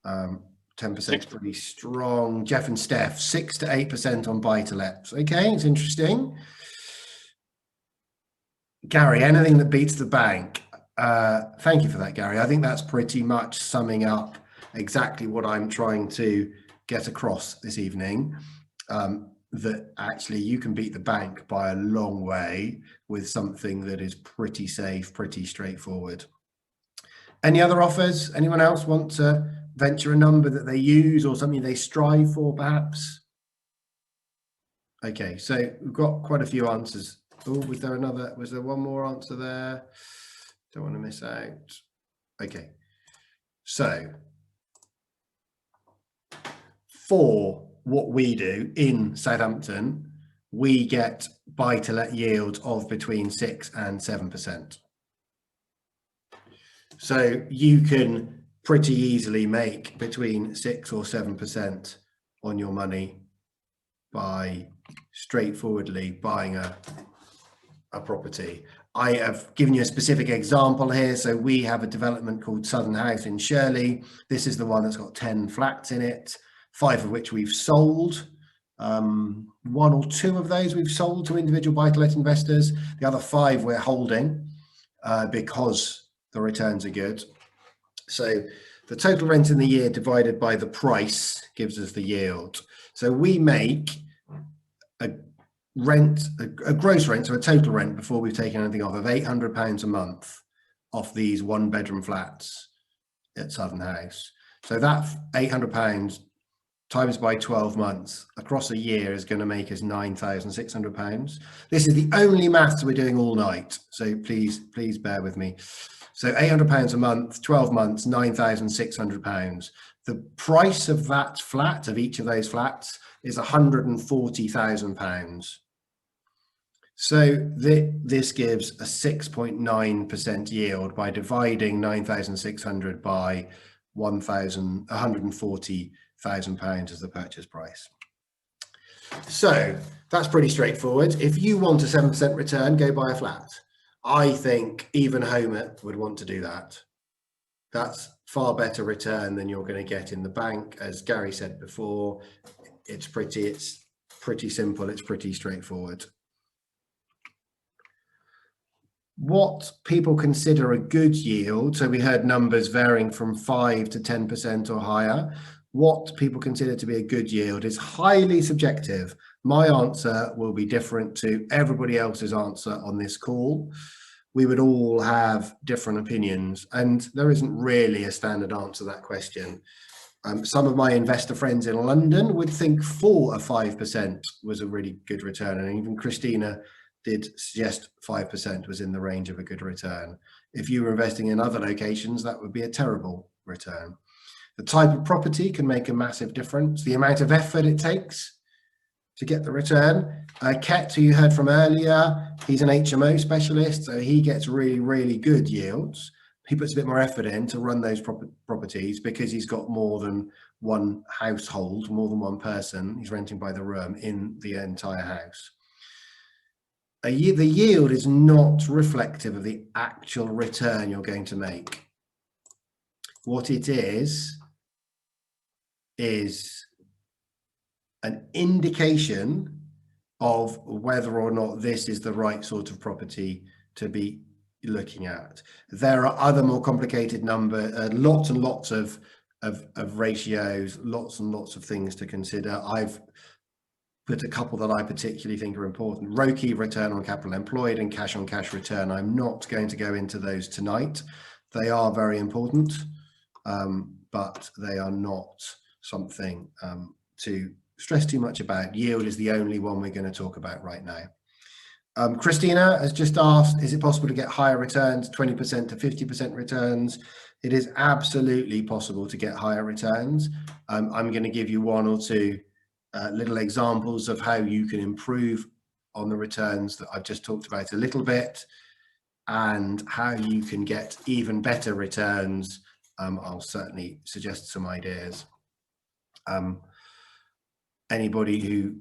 10% is pretty strong. Jeff and Steph, 6 to 8% on buy-to-lets. Okay, it's interesting. Gary, anything that beats the bank. Thank you for that, Gary. I think that's pretty much summing up exactly what I'm trying to get across this evening. That actually you can beat the bank by a long way with something that is pretty safe, pretty straightforward. Any other offers? Anyone else want to venture a number that they use or something they strive for, perhaps? Okay, so we've got quite a few answers. Oh, was there one more answer there? Don't want to miss out. Okay, so for what we do in Southampton, we get buy-to-let yields of between 6 and 7%. So you can pretty easily make between 6 or 7% on your money by straightforwardly buying a property. I have given you a specific example here. So we have a development called Southern House in Shirley. This is the one that's got 10 flats in it, 5 of which we've sold. 1 or 2 of those we've sold to individual buy-to-let investors. The other 5 we're holding because the returns are good. So the total rent in the year divided by the price gives us the yield. So we make a gross rent, so a total rent before we've taken anything off, of £800 a month off these 1-bedroom flats at Southern House. So that £800 times by 12 months across a year is going to make us £9,600. This is the only maths we're doing all night, so please bear with me. So £800 a month, 12 months, £9,600. The price of that flat, of each of those flats, is £140,000. So this gives a 6.9% yield by dividing 9,600 by £140,000 as the purchase price. So that's pretty straightforward. If you want a 7% return, go buy a flat. I think even Homer would want to do that. That's far better return than you're going to get in the bank. As Gary said before, it's pretty simple, it's pretty straightforward. What people consider a good yield, so we heard numbers varying from 5 to 10% or higher. What people consider to be a good yield is highly subjective. My answer will be different to everybody else's answer on this call. We would all have different opinions, and there isn't really a standard answer to that question. Some of my investor friends in London would think 4 or 5% was a really good return, and even Christina did suggest 5% was in the range of a good return. If you were investing in other locations, that would be a terrible return. The type of property can make a massive difference. The amount of effort it takes to get the return. Ket, who you heard from earlier, he's an HMO specialist, so he gets really, really good yields. He puts a bit more effort in to run those properties because he's got more than one household, more than one person. He's renting by the room in the entire house. The yield is not reflective of the actual return you're going to make. What it is an indication of whether or not this is the right sort of property to be looking at. There are other more complicated lots and lots of ratios, lots and lots of things to consider. I've put a couple that I particularly think are important. ROCE, return on capital employed, and cash on cash return. I'm not going to go into those tonight. They are very important, but they are not something to stress too much about. Yield is the only one we're going to talk about right now. Christina has just asked, is it possible to get higher returns, 20% to 50% returns? It is absolutely possible to get higher returns. I'm going to give you 1 or 2 little examples of how you can improve on the returns that I've just talked about a little bit, and how you can get even better returns. I'll certainly suggest some ideas. Anybody who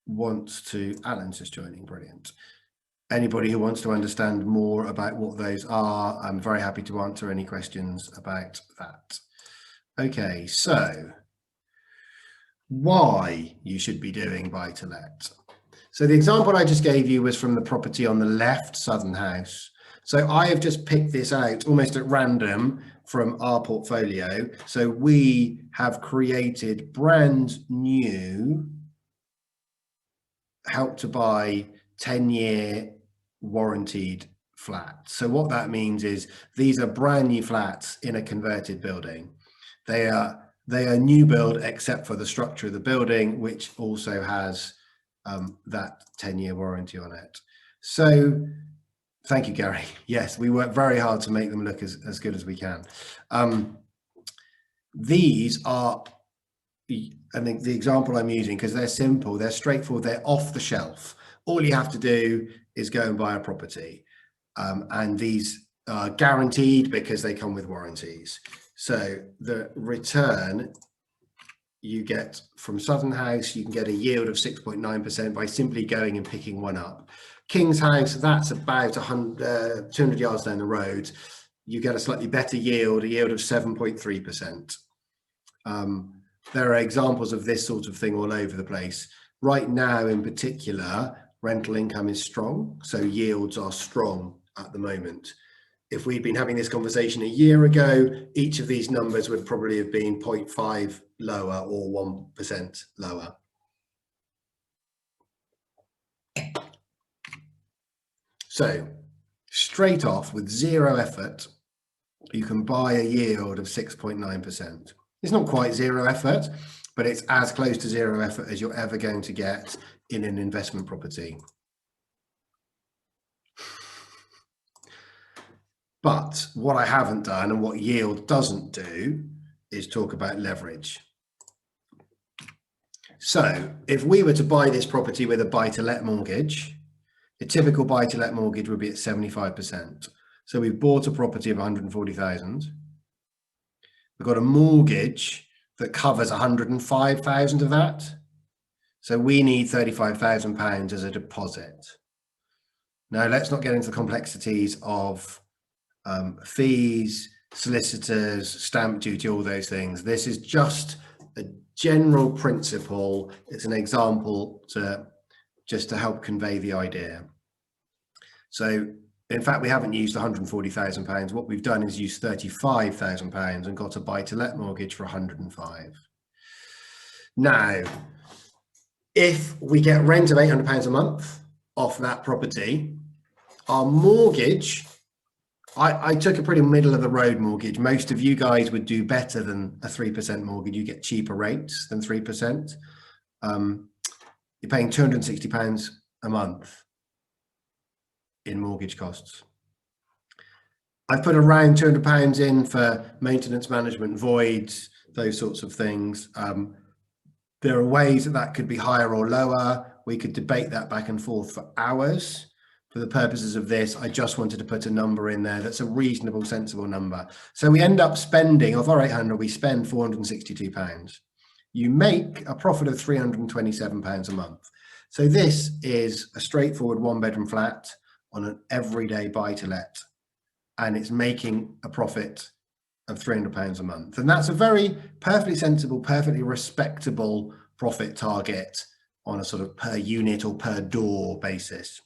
wants to, Alan's just joining, brilliant. Anybody who wants to understand more about what those are, I'm very happy to answer any questions about that. Okay, so why you should be doing buy-to-let. So the example I just gave you was from the property on the left, Southern House. So I have just picked this out almost at random from our portfolio. So we have created brand new Help to Buy 10-year warranted flats. So what that means is these are brand new flats in a converted building. They are new build except for the structure of the building, which also has that 10-year warranty on it. So thank you, Gary. Yes, we work very hard to make them look as good as we can. These are, and the example I'm using, because they're simple, they're straightforward, they're off the shelf. All you have to do is go and buy a property. And these are guaranteed because they come with warranties. So the return you get from Southern House, you can get a yield of 6.9% by simply going and picking one up. King's House, that's about 200 yards down the road. You get a slightly better yield, a yield of 7.3%. There are examples of this sort of thing all over the place. Right now, in particular, rental income is strong, so yields are strong at the moment. If we'd been having this conversation a year ago, each of these numbers would probably have been 0.5 lower or 1% lower. So straight off with zero effort, you can buy a yield of 6.9%. It's not quite zero effort, but it's as close to zero effort as you're ever going to get in an investment property. But what I haven't done, and what yield doesn't do, is talk about leverage. So if we were to buy this property with a buy-to-let mortgage, a typical buy-to-let mortgage would be at 75%. So we've bought a property of 140,000. We've got a mortgage that covers 105,000 of that. So we need £35,000 as a deposit. Now let's not get into the complexities of fees, solicitors, stamp duty, all those things. This is just a general principle. It's an example just to help convey the idea. So in fact, we haven't used £140,000. What we've done is use £35,000 and got a buy-to-let mortgage for 105. Now, if we get rent of £800 a month off that property, our mortgage, I took a pretty middle of the road mortgage. Most of you guys would do better than a 3% mortgage. You get cheaper rates than 3%. You're paying £260 a month in mortgage costs. I've put around £200 in for maintenance management, voids, those sorts of things. There are ways that could be higher or lower. We could debate that back and forth for hours. For the purposes of this, I just wanted to put a number in there that's a reasonable, sensible number. So we end up spending, of our 800, we spend £462. You make a profit of £327 a month. So this is a straightforward one-bedroom flat on an everyday buy-to-let, and it's making a profit of £300 a month. And that's a very perfectly sensible, perfectly respectable profit target on a sort of per unit or per door basis.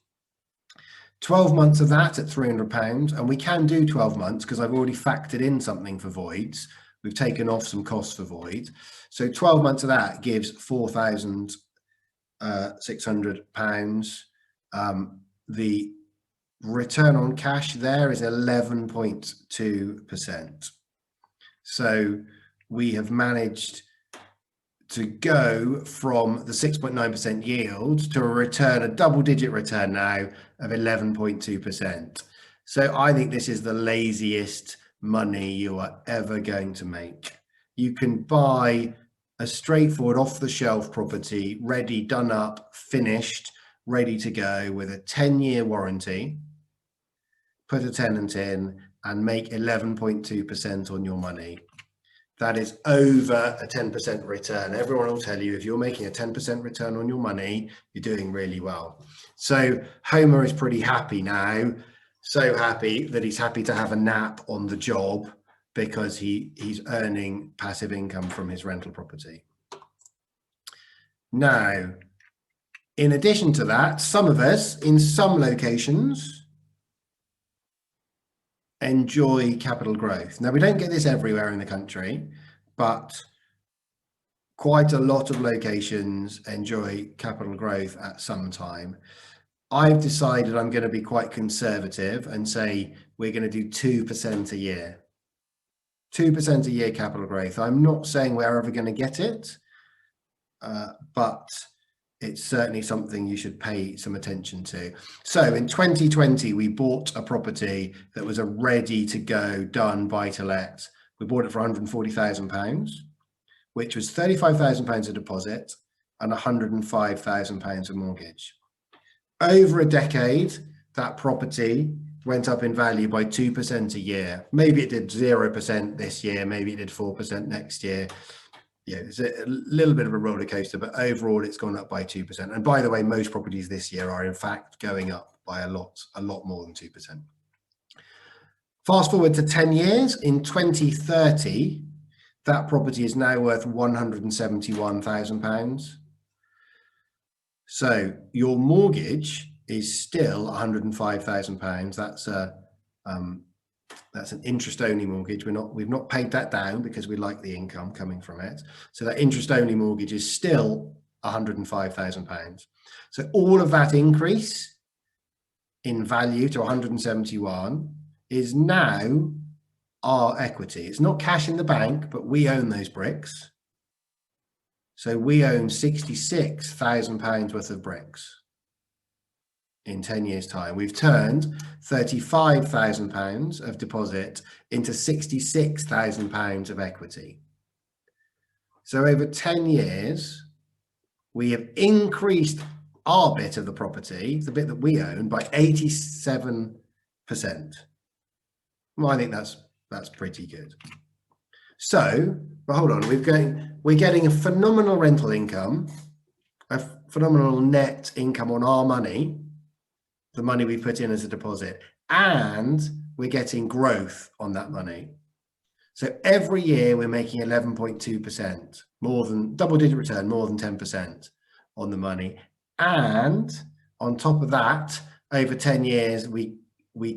12 months of that at £300, and we can do 12 months because I've already factored in something for voids. We've taken off some costs for void. So 12 months of that gives £4,600. The return on cash there is 11.2%. So we have managed to go from the 6.9% yield to a return, a double-digit return now of 11.2%. So I think this is the laziest money you are ever going to make. You can buy a straightforward off-the-shelf property, ready, done up, finished, ready to go with a 10-year warranty, put a tenant in and make 11.2% on your money. That is over a 10% return. Everyone will tell you if you're making a 10% return on your money, you're doing really well. So Homer is pretty happy now, so happy that he's happy to have a nap on the job because he's earning passive income from his rental property. Now, in addition to that, some of us in some locations enjoy capital growth. Now, we don't get this everywhere in the country, but quite a lot of locations enjoy capital growth at some time. I've decided I'm going to be quite conservative and say we're going to do 2% a year. 2% a year capital growth. I'm not saying we're ever going to get it, but it's certainly something you should pay some attention to. So in 2020, we bought a property that was a ready to go, done buy to let. We bought it for £140,000. which was £35,000 a deposit and £105,000 a mortgage. Over a decade, that property went up in value by 2% a year. Maybe it did 0% this year, maybe it did 4% next year. Yeah, it's a little bit of a roller coaster, but overall it's gone up by 2%. And by the way, most properties this year are in fact going up by a lot more than 2%. Fast forward to 10 years, in 2030, that property is now worth £171,000. So your mortgage is still £105,000. That's an interest-only mortgage. We've not paid that down because we like the income coming from it. So that interest-only mortgage is still £105,000. So all of that increase in value to 171 is now our equity. It's not cash in the bank, but we own those bricks. So we own £66,000 worth of bricks in 10 years' time. We've turned £35,000 of deposit into £66,000 of equity. So over 10 years, we have increased our bit of the property, the bit that we own, by 87%. Well, I think that's pretty good. So, but hold on, we're getting a phenomenal rental income, a phenomenal net income on our money, the money we put in as a deposit, and we're getting growth on that money. So every year we're making 11.2%, more than double-digit return, more than 10% on the money. And on top of that, over 10 years, we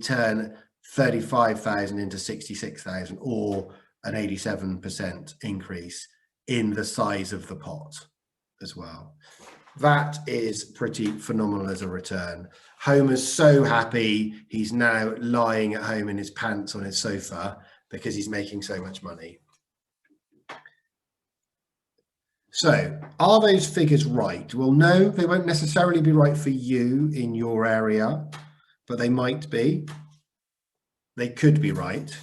turn 35,000 into 66,000, or an 87% increase in the size of the pot as well. That is pretty phenomenal as a return. Homer's so happy he's now lying at home in his pants on his sofa because he's making so much money. So are those figures right? Well, no, they won't necessarily be right for you in your area, but they might be. They could be right.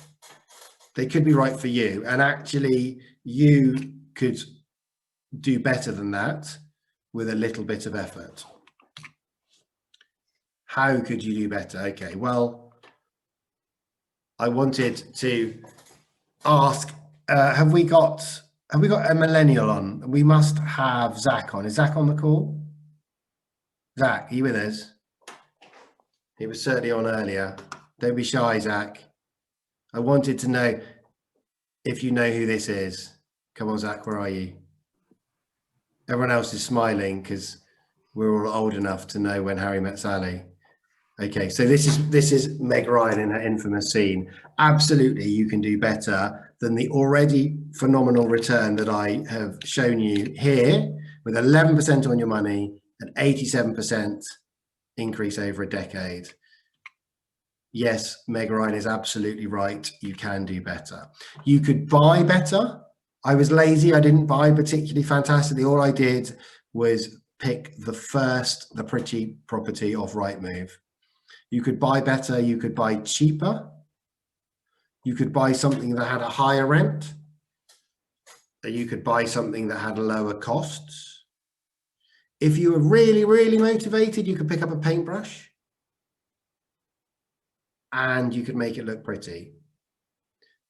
They could be right for you. And actually, you could do better than that with a little bit of effort. How could you do better? Okay, well, I wanted to ask, have we got a millennial on? We must have Zach on. Is Zach on the call? Zach, are you with us? He was certainly on earlier. Don't be shy, Zach. I wanted to know if you know who this is. Come on, Zach, where are you? Everyone else is smiling because we're all old enough to know When Harry Met Sally. Okay, so this is Meg Ryan in her infamous scene. Absolutely, you can do better than the already phenomenal return that I have shown you here, with 11% on your money and 87% increase over a decade. Yes, Meg Ryan is absolutely right. You can do better. You could buy better. I was lazy. I didn't buy particularly fantastically. All I did was pick the pretty property off Rightmove. You could buy better. You could buy cheaper. You could buy something that had a higher rent. You could buy something that had lower costs. If you were really, really motivated, you could pick up a paintbrush and you could make it look pretty.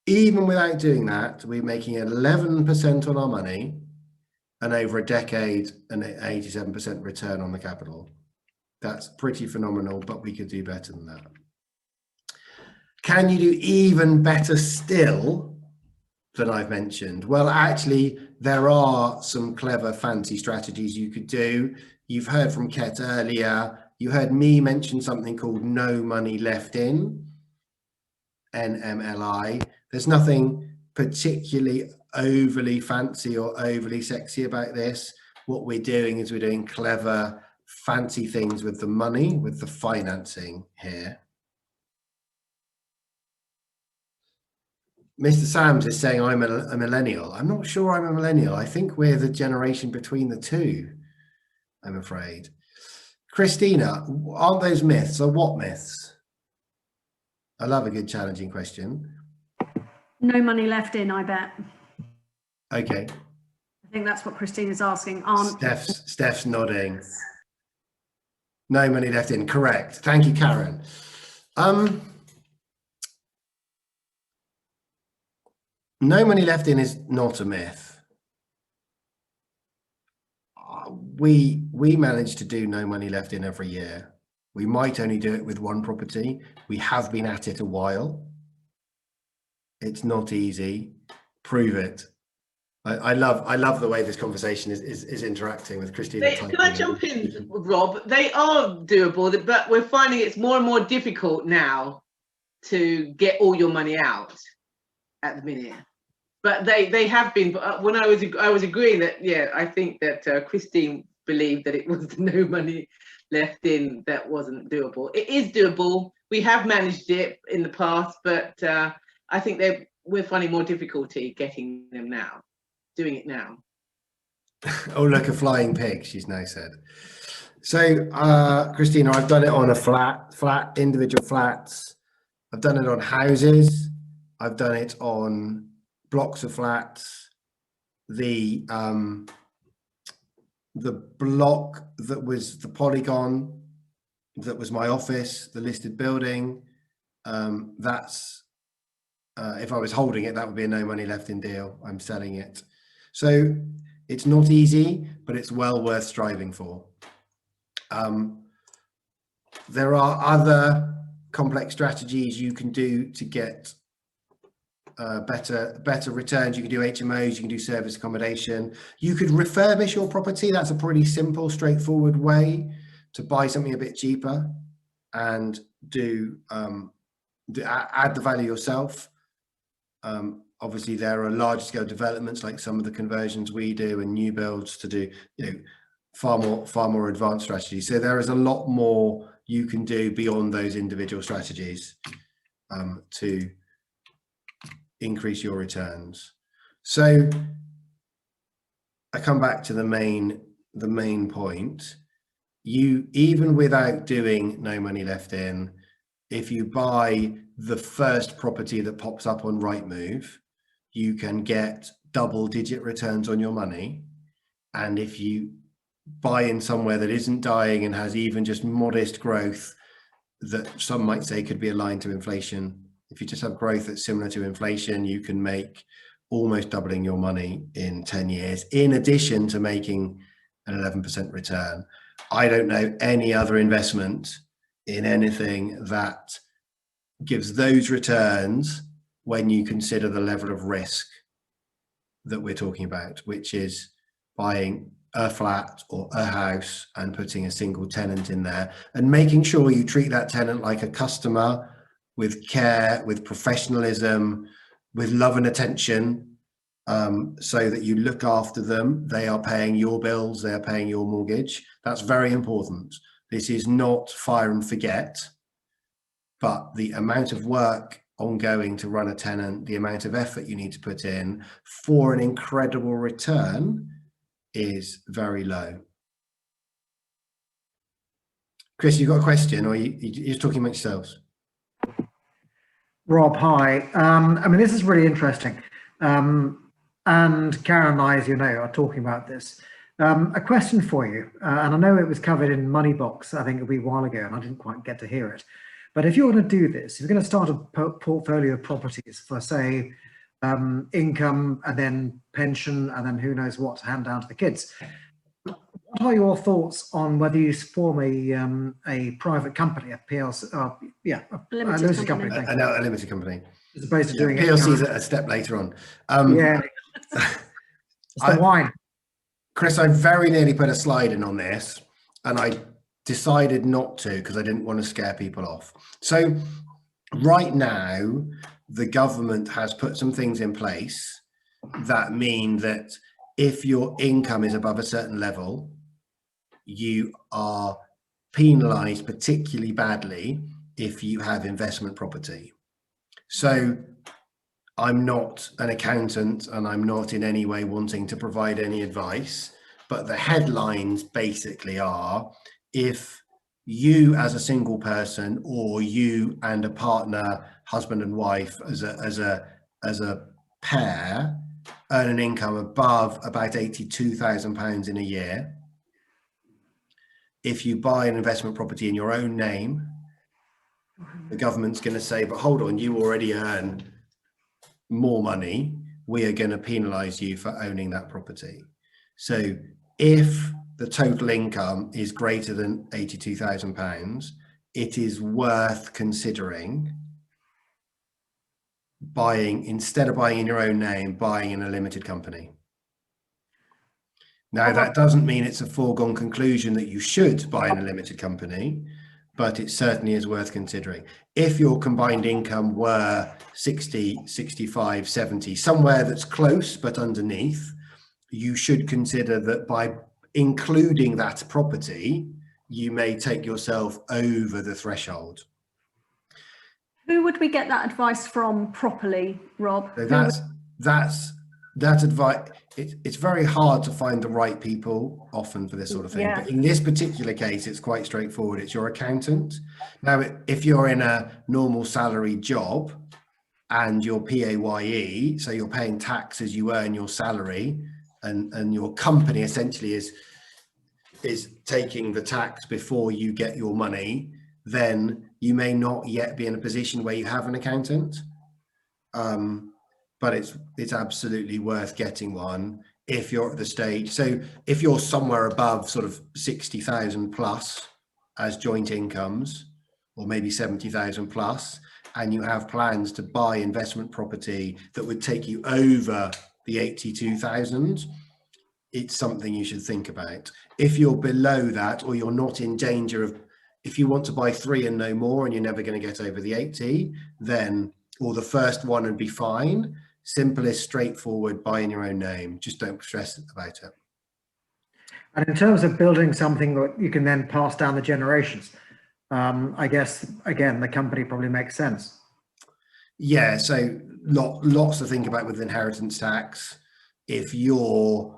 Even without doing that, we're making 11% on our money and over a decade an 87% return on the capital. That's pretty phenomenal, but we could do better than that. Can you do even better still than I've mentioned? Well, actually, there are some clever, fancy strategies you could do. You've heard from Ket earlier. You heard me mention something called no money left in, NMLI. There's nothing particularly overly fancy or overly sexy about this. What we're doing is we're doing clever, fancy things with the money, with the financing here. Mr. Sams is saying I'm a millennial. I'm not sure I'm a millennial. I think we're the generation between the two, I'm afraid. Christina, aren't those myths, or what myths? I love a good challenging question. No money left in, I bet. Okay. think that's what Christine is asking. Steph's nodding. No money left in, correct. Thank you, Karen. No money left in is not a myth. We manage to do no money left in every year. We might only do it with one property. We have been at it a while. It's not easy. Prove it. I love the way this conversation is interacting with Christina. Can I jump in, Rob? They are doable, but we're finding it's more and more difficult now to get all your money out at the minute. But they have been. When I was agreeing that, yeah, I think that Christine believed that it was the no money left in that wasn't doable. It is doable. We have managed it in the past, but I think we're finding more difficulty getting them now. Doing it now. Oh, look, a flying pig, she's now said. So, Christina, I've done it on a flat, individual flats. I've done it on houses. I've done it on blocks of flats. The block that was the polygon, that was my office, the listed building, that's, if I was holding it, that would be a no money left in deal. I'm selling it. So it's not easy, but it's well worth striving for. There are other complex strategies you can do to get better returns. You can do HMOs, you can do service accommodation. You could refurbish your property. That's a pretty simple, straightforward way to buy something a bit cheaper and add the value yourself. Obviously, there are large scale developments like some of the conversions we do and new builds to do, far more advanced strategies. So there is a lot more you can do beyond those individual strategies to increase your returns. So I come back to the main point. You, even without doing no money left in, if you buy the first property that pops up on Rightmove, you can get double-digit returns on your money. And if you buy in somewhere that isn't dying and has even just modest growth that some might say could be aligned to inflation, if you just have growth that's similar to inflation, you can make almost doubling your money in 10 years, in addition to making an 11% return. I don't know any other investment in anything that gives those returns when you consider the level of risk that we're talking about, which is buying a flat or a house and putting a single tenant in there and making sure you treat that tenant like a customer, with care, with professionalism, with love and attention, so that you look after them. They are paying your bills, they are paying your mortgage. That's very important. This is not fire and forget, but the amount of work ongoing to run a tenant, the amount of effort you need to put in for an incredible return is very low. Chris, you got a question, or you're talking about yourselves? Rob, hi. I mean, this is really interesting. And Karen and I, as you know, are talking about this. A question for you, and I know it was covered in Moneybox, I think a wee while ago, and I didn't quite get to hear it. But if you're going to do this, if you're going to start a portfolio of properties for, say, income and then pension and then who knows what to hand down to the kids, what are your thoughts on whether you form a private company, a PLC, a limited company? A limited company. As opposed to doing PLC is a step later on. Yeah. It's the wine. Chris, I very nearly put a slide in on this, and I decided not to because I didn't want to scare people off. So right now, the government has put some things in place that mean that if your income is above a certain level, you are penalized particularly badly if you have investment property. So I'm not an accountant and I'm not in any way wanting to provide any advice, but the headlines basically are, if you as a single person or you and a partner, husband and wife as a pair, earn an income above about £82,000 in a year, if you buy an investment property in your own name, the government's going to say, but hold on, you already earn more money. We are going to penalise you for owning that property. So if the total income is greater than £82,000, it is worth considering buying, instead of buying in your own name, buying in a limited company. Now, that doesn't mean it's a foregone conclusion that you should buy in a limited company, but it certainly is worth considering. If your combined income were 60, 65, 70, somewhere that's close but underneath, you should consider that by including that property, you may take yourself over the threshold. Who would we get that advice from properly, Rob? So that's advice. It's very hard to find the right people often for this sort of thing. Yeah. But in this particular case, it's quite straightforward. It's your accountant. Now, if you're in a normal salary job and you're PAYE, so you're paying tax as you earn your salary, and your company essentially is taking the tax before you get your money, then you may not yet be in a position where you have an accountant. But it's absolutely worth getting one if you're at the stage. So if you're somewhere above sort of 60,000 plus as joint incomes, or maybe 70,000 plus, and you have plans to buy investment property that would take you over the 82,000, it's something you should think about. If you're below that, or you're not in danger of, if you want to buy 3 and no more and you're never going to get over the 80, then, or the first one would be fine. Simplest, straightforward, buy in your own name. Just don't stress about it. And in terms of building something that you can then pass down the generations, I guess, again, the company probably makes sense. Yeah, so lots to think about with inheritance tax. If you're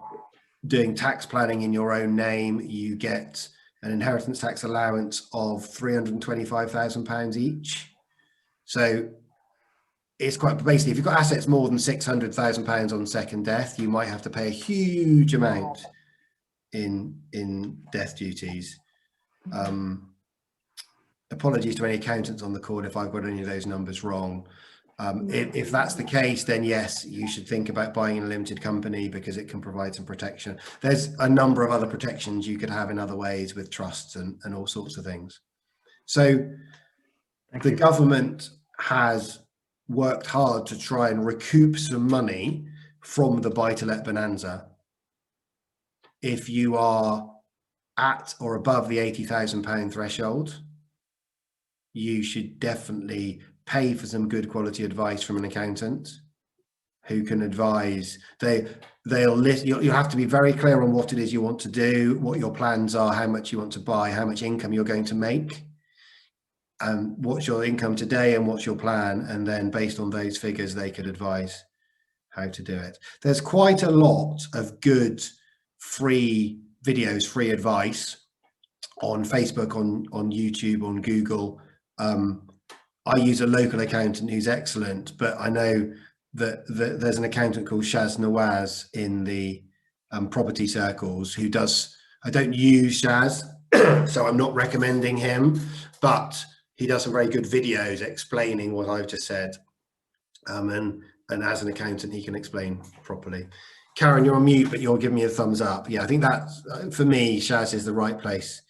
doing tax planning in your own name, you get an inheritance tax allowance of £325,000 each. So it's quite, basically, if you've got assets more than £600,000 on second death, you might have to pay a huge amount in death duties. Apologies to any accountants on the call if I've got any of those numbers wrong. If that's the case, then yes, you should think about buying in a limited company because it can provide some protection. There's a number of other protections you could have in other ways with trusts and all sorts of things. So the government has worked hard to try and recoup some money from the buy-to-let bonanza. If you are at or above the £80,000 threshold, you should definitely pay for some good quality advice from an accountant who can advise. You'll have to be very clear on what it is you want to do, what your plans are, how much you want to buy, how much income you're going to make, what's your income today and what's your plan, and then based on those figures they could advise how to do it. There's quite a lot of good free videos, free advice on Facebook, on YouTube, on Google. I use a local accountant who's excellent, but I know that there's an accountant called Shaz Nawaz in the property circles who does, I don't use Shaz, so I'm not recommending him, but he does some very good videos explaining what I've just said. And as an accountant, he can explain properly. Karen, you're on mute, but you'll give me a thumbs up. Yeah, I think that, for me, Shaz is the right place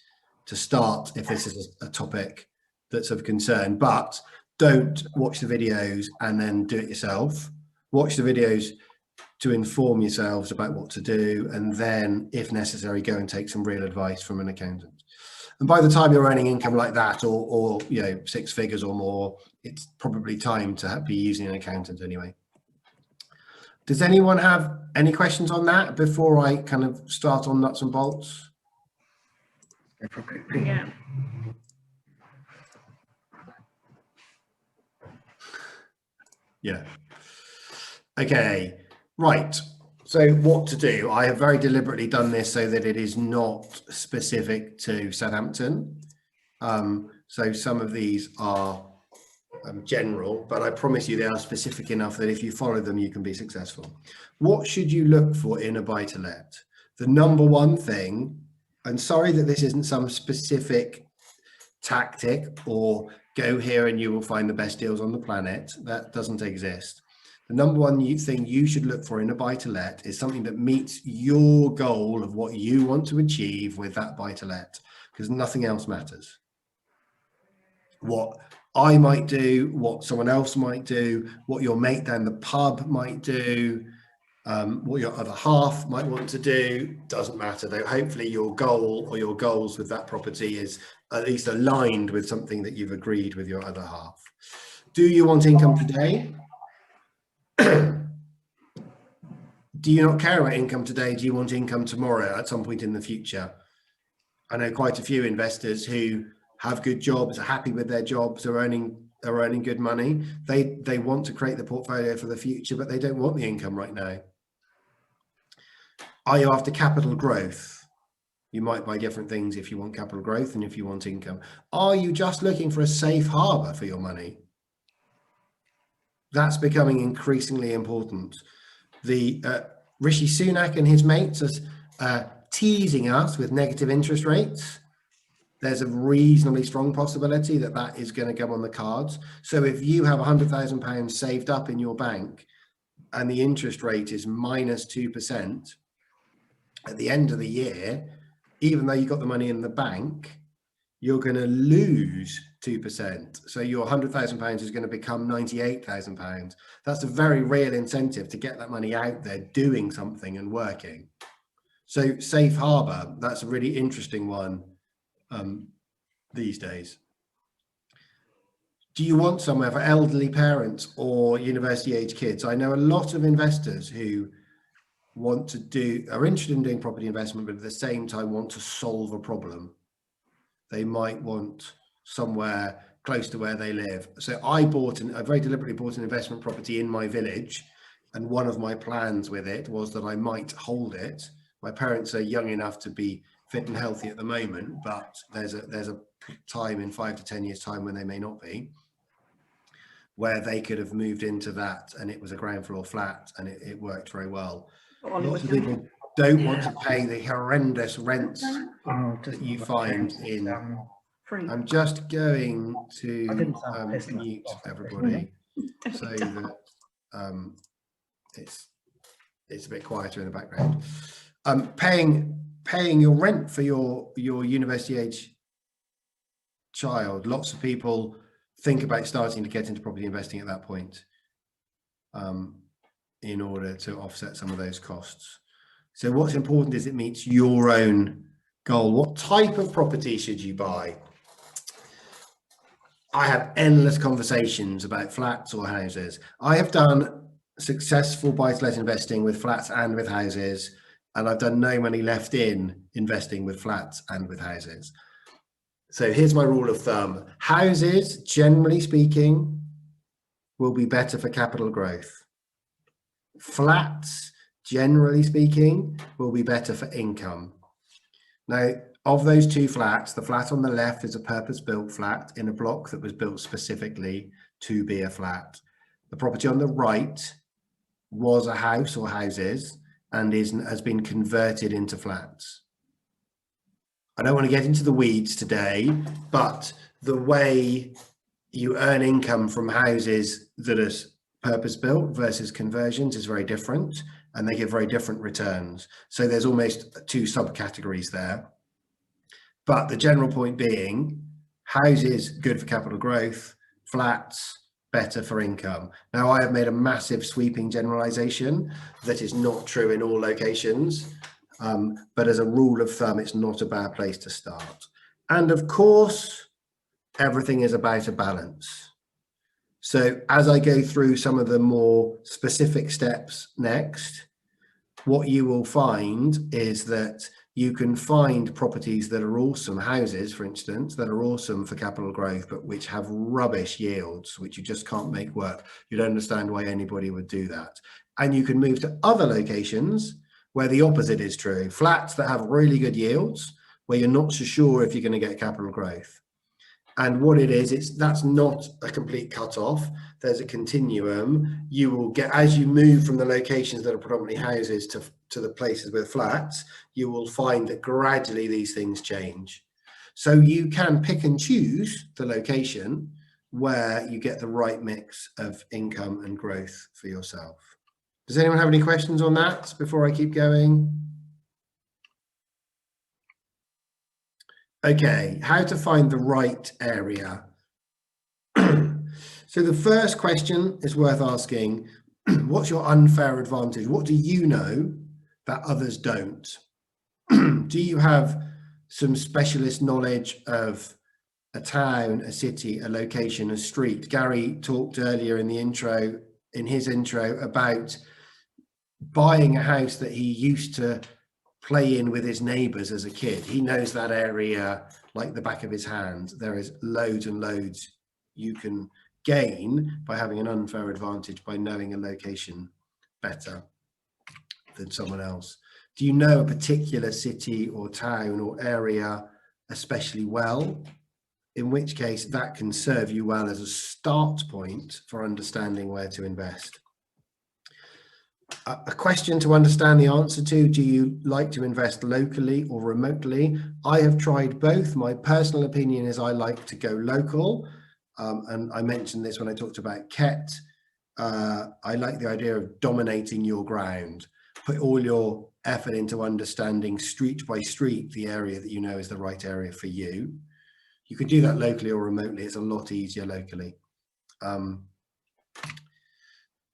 to start if this is a topic that's of concern. But don't watch the videos and then do it yourself. Watch the videos to inform yourselves about what to do, and then, if necessary, go and take some real advice from an accountant. And by the time you're earning income like that, or you know, 6 figures or more, it's probably time to be using an accountant anyway. Does anyone have any questions on that before I kind of start on nuts and bolts? Yeah. Yeah. Okay, right. So what to do? I have very deliberately done this so that it is not specific to Southampton. So some of these are general, but I promise you they are specific enough that if you follow them, you can be successful. What should you look for in a buy-to-let? The number one thing, and sorry that this isn't some specific tactic or go here and you will find the best deals on the planet, that doesn't exist. The number one thing you should look for in a buy-to-let is something that meets your goal of what you want to achieve with that buy-to-let, because nothing else matters. What I might do, what someone else might do, what your mate down the pub might do, what your other half might want to do, doesn't matter. Though hopefully your goal or your goals with that property is at least aligned with something that you've agreed with your other half. Do you want income today? Do you not care about income today? Do you want income tomorrow at some point in the future? I know quite a few investors who have good jobs, are happy with their jobs, are earning good money. They want to create the portfolio for the future, but they don't want the income right now. Are you after capital growth? You might buy different things if you want capital growth and if you want income. Are you just looking for a safe harbor for your money? That's becoming increasingly important. The Rishi Sunak and his mates are teasing us with negative interest rates. There's a reasonably strong possibility that that is going to come on the cards. So if you have £100,000 saved up in your bank and the interest rate is -2%, at the end of the year, even though you got the money in the bank, you're going to lose 2%. So your £100,000 is going to become £98,000. That's a very real incentive to get that money out there doing something and working. So safe harbor, that's a really interesting one these days. Do you want somewhere for elderly parents or university age kids? I know a lot of investors who are interested in doing property investment, but at the same time want to solve a problem. They might want somewhere close to where they live. So I very deliberately bought an investment property in my village, and one of my plans with it was that I might hold it. My parents are young enough to be fit and healthy at the moment, but there's a time in 5 to 10 years time when they may not be, where they could have moved into that, and it was a ground floor flat, and it worked very well. Lots of people don't want to pay the horrendous rents that you find in. I'm just going to mute everybody so that it's a bit quieter in the background. Paying your rent for your university age child. Lots of people think about starting to get into property investing at that point in order to offset some of those costs. So what's important is it meets your own goal. What type of property should you buy? I have endless conversations about flats or houses. I have done successful buy-to-let investing with flats and with houses, and I've done no money left in investing with flats and with houses. So here's my rule of thumb. Houses, generally speaking, will be better for capital growth. Flats, generally speaking, will be better for income. Now, of those two flats, the flat on the left is a purpose-built flat in a block that was built specifically to be a flat. The property on the right was a house or houses and has been converted into flats. I don't want to get into the weeds today, but the way you earn income from houses that are purpose-built versus conversions is very different, and they give very different returns. So there's almost two subcategories there. But the general point being, houses good for capital growth, flats better for income. Now, I have made a massive sweeping generalization that is not true in all locations, but as a rule of thumb, it's not a bad place to start. And of course, everything is about a balance. So as I go through some of the more specific steps next, what you will find is that you can find properties that are awesome, houses, for instance, that are awesome for capital growth, but which have rubbish yields, which you just can't make work. You don't understand why anybody would do that. And you can move to other locations where the opposite is true. Flats that have really good yields, where you're not so sure if you're going to get capital growth. And what it is, that's not a complete cut-off. There's a continuum. You will get, as you move from the locations that are predominantly houses to the places with flats, you will find that gradually these things change. So you can pick and choose the location where you get the right mix of income and growth for yourself. Does anyone have any questions on that before I keep going? Okay, how to find the right area. So the first question is worth asking, what's your unfair advantage? What do you know that others don't? Do you have some specialist knowledge of a town, a city, a location, a street? Gary talked earlier in his intro about buying a house that he used to play in with his neighbours as a kid. He knows that area like the back of his hand. There is loads and loads you can gain by having an unfair advantage by knowing a location better than someone else. Do you know a particular city or town or area especially well? In which case that can serve you well as a start point for understanding where to invest. A question to understand the answer to: do you like to invest locally or remotely? I have tried both. My personal opinion is I like to go local. And I mentioned this when I talked about Ket. I like the idea of dominating your ground. Put all your effort into understanding street by street the area that you know is the right area for you. You can do that locally or remotely. It's a lot easier locally.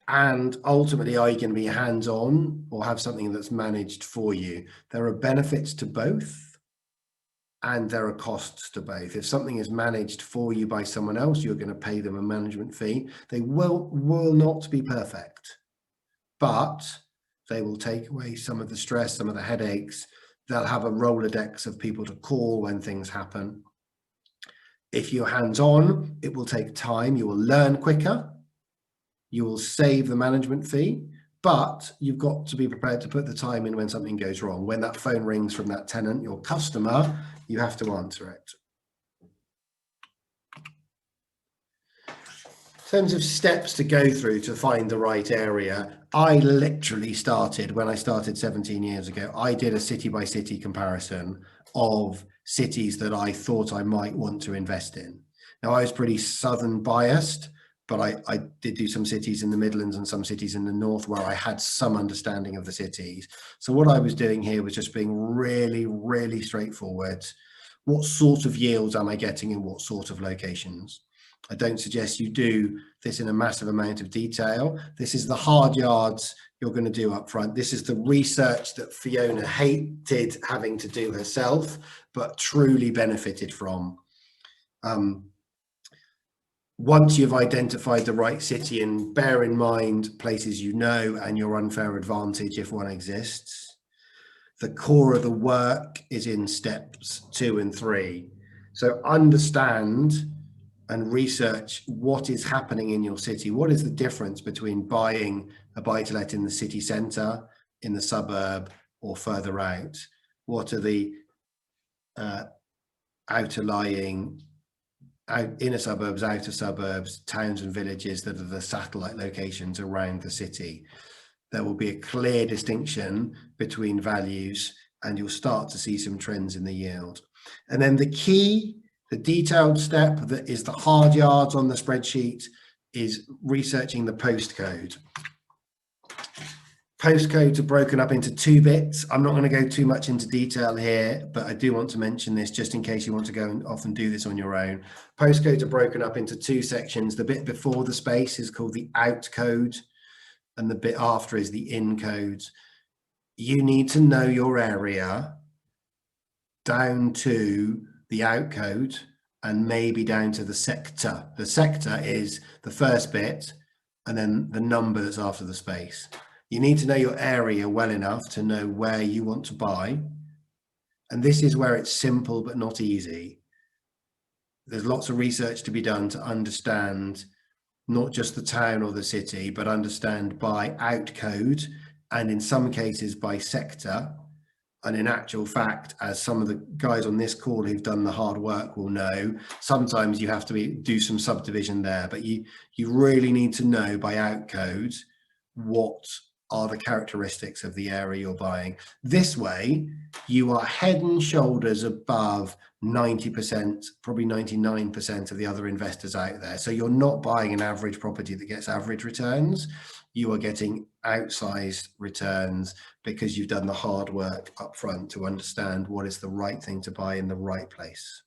And ultimately, are you going to be hands-on or have something that's managed for you? There are benefits to both, and there are costs to both. If something is managed for you by someone else, you're going to pay them a management fee. They will not be perfect, but they will take away some of the stress, some of the headaches. They'll have a Rolodex of people to call when things happen. If you're hands-on, it will take time. You will learn quicker. You will save the management fee, but you've got to be prepared to put the time in when something goes wrong. When that phone rings from that tenant, your customer, you have to answer it. In terms of steps to go through to find the right area, I literally started, when I started 17 years ago, I did a city by city comparison of cities that I thought I might want to invest in. Now, I was pretty southern biased, but I did do some cities in the Midlands and some cities in the North where I had some understanding of the cities. So what I was doing here was just being really, really straightforward. What sort of yields am I getting in what sort of locations? I don't suggest you do this in a massive amount of detail. This is the hard yards you're going to do up front. This is the research that Fiona hated having to do herself, but truly benefited from. Once you've identified the right city, and bear in mind places you know and your unfair advantage if one exists, the core of the work is in steps 2 and 3. So understand and research what is happening in your city. What is the difference between buying a buy-to-let in the city centre, in the suburb, or further out? What are the inner suburbs, outer suburbs, towns and villages that are the satellite locations around the city? There will be a clear distinction between values, and you'll start to see some trends in the yield. And then the key, the detailed step that is the hard yards on the spreadsheet, is researching the postcode. Postcodes are broken up into 2 bits. I'm not going to go too much into detail here, but I do want to mention this just in case you want to go and off and do this on your own. Postcodes are broken up into 2 sections. The bit before the space is called the out code, and the bit after is the in code. You need to know your area down to the out code and maybe down to the sector. The sector is the first bit and then the number that's after the space. You need to know your area well enough to know where you want to buy. And this is where it's simple but not easy. There's lots of research to be done to understand not just the town or the city, but understand by out code, and in some cases by sector, And in actual fact, as some of the guys on this call who've done the hard work will know, sometimes you have to do some subdivision there, but you really need to know by outcode what are the characteristics of the area you're buying. This way, you are head and shoulders above 90%, probably 99% of the other investors out there. So you're not buying an average property that gets average returns. You are getting outsized returns because you've done the hard work up front to understand what is the right thing to buy in the right place.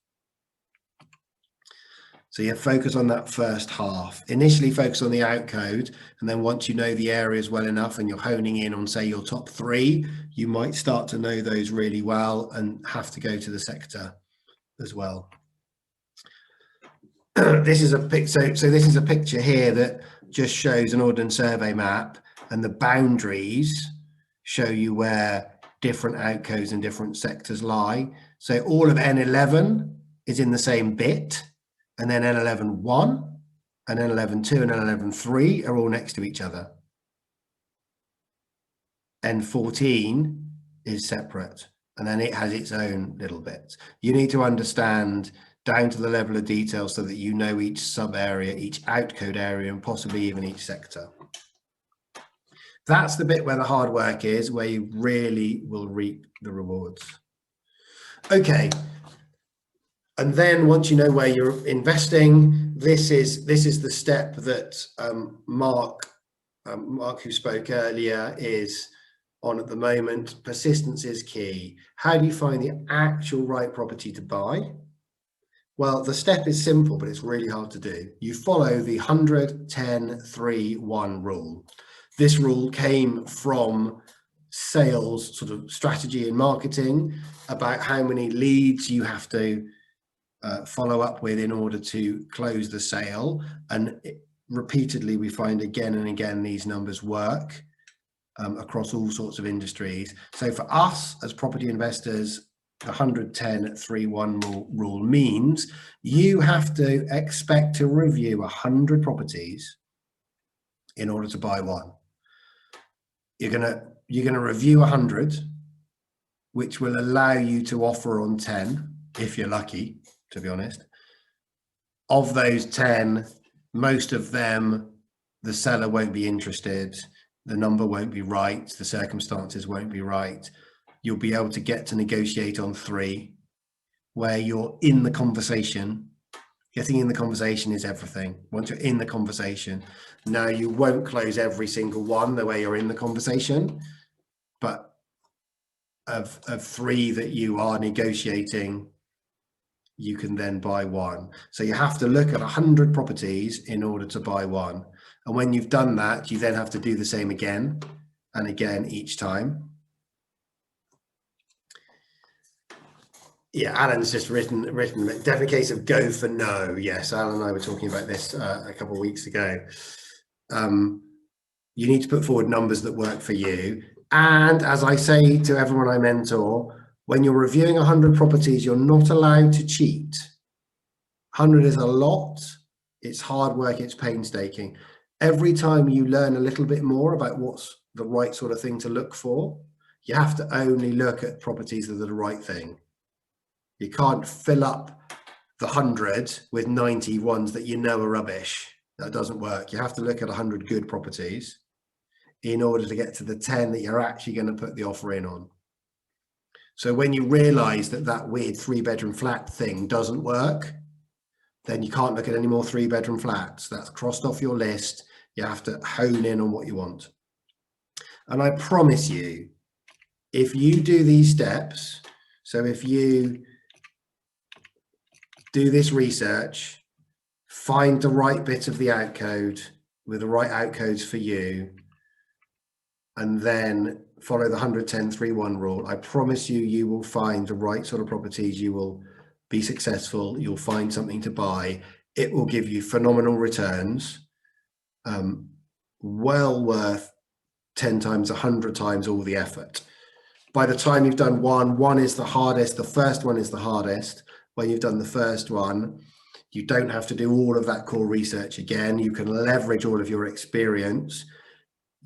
So you focus on that first half. Initially focus on the outcode, and then once you know the areas well enough and you're honing in on, say, your top 3, you might start to know those really well and have to go to the sector as well. This is a picture. So this is a picture here that just shows an ordnance survey map, and the boundaries show you where different outcodes and different sectors lie. So all of N11 is in the same bit, and then N11-1 and N11-2 and N11-3 are all next to each other. N14 is separate, and then it has its own little bits. You need to understand down to the level of detail so that you know each sub area, each outcode area, and possibly even each sector. That's the bit where the hard work is, where you really will reap the rewards. Okay. And then once you know where you're investing, this is the step that Mark, who spoke earlier, is on at the moment. Persistence is key. How do you find the actual right property to buy? Well, the step is simple, but it's really hard to do. You follow the 100-10-3-1 rule. This rule came from sales sort of strategy and marketing about how many leads you have to follow up with in order to close the sale. And repeatedly, we find again and again these numbers work across all sorts of industries. So for us as property investors, the 100-10-3-1 rule means you have to expect to review 100 properties in order to buy one. You're gonna review 100, which will allow you to offer on 10 if you're lucky, to be honest. Of those 10, most of them, the seller won't be interested, the number won't be right, the circumstances won't be right. You'll be able to get to negotiate on 3, where you're in the conversation. Getting in the conversation is everything. Once you're in the conversation, now you won't close every single one the way you're in the conversation, but of 3 that you are negotiating, you can then buy one. So you have to look at 100 properties in order to buy one. And when you've done that, you then have to do the same again and again each time. Yeah, Alan's just written definitely a case of go for no. Yes, Alan and I were talking about this a couple of weeks ago. You need to put forward numbers that work for you. And as I say to everyone I mentor, when you're reviewing 100 properties, you're not allowed to cheat. 100 is a lot. It's hard work. It's painstaking. Every time you learn a little bit more about what's the right sort of thing to look for, you have to only look at properties that are the right thing. You can't fill up the 100 with 90 ones that you know are rubbish. That doesn't work. You have to look at 100 good properties in order to get to the 10 that you're actually going to put the offer in on. So when you realize that that weird 3-bedroom flat thing doesn't work, then you can't look at any more 3-bedroom flats. That's crossed off your list. You have to hone in on what you want. And I promise you, if you do these steps, so if you do this research, find the right bit of the outcode with the right outcodes for you, and then follow the 100-10-3-1 rule, I promise you, you will find the right sort of properties. You will be successful. You'll find something to buy. It will give you phenomenal returns, well worth 10 times, 100 times all the effort. By the time you've done one is the hardest. The first one is the hardest. When you've done the first one, you don't have to do all of that core research again. You can leverage all of your experience.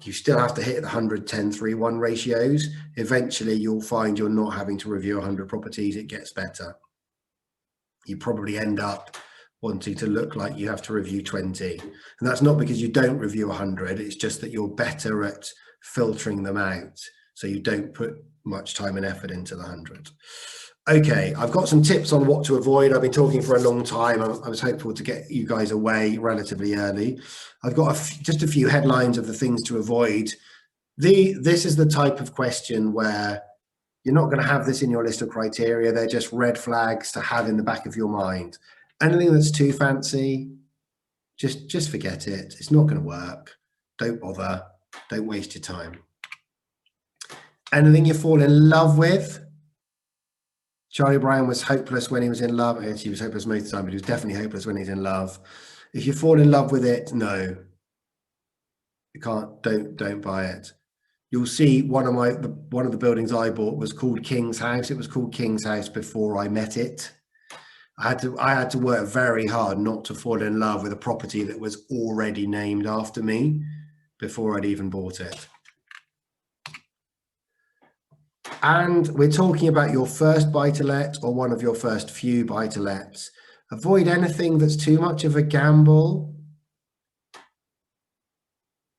You still have to hit the 110-3-1 ratios. Eventually, you'll find you're not having to review 100 properties. It gets better. You probably end up wanting to look like you have to review 20. And that's not because you don't review 100. It's just that you're better at filtering them out, so you don't put much time and effort into the 100. Okay, I've got some tips on what to avoid. I've been talking for a long time. I was hopeful to get you guys away relatively early. I've got just a few headlines of the things to avoid. This is the type of question where you're not going to have this in your list of criteria. They're just red flags to have in the back of your mind. Anything that's too fancy, just forget it. It's not going to work. Don't bother. Don't waste your time. Anything you fall in love with. Charlie Brown was hopeless when he was in love. He was hopeless most of the time, but he was definitely hopeless when he's in love. If you fall in love with it, no. You can't, don't buy it. You'll see one of the buildings I bought was called King's House. It was called King's House before I met it. I had to work very hard not to fall in love with a property that was already named after me before I'd even bought it. And we're talking about your first buy-to-let or one of your first few buy-to-lets. Avoid anything that's too much of a gamble.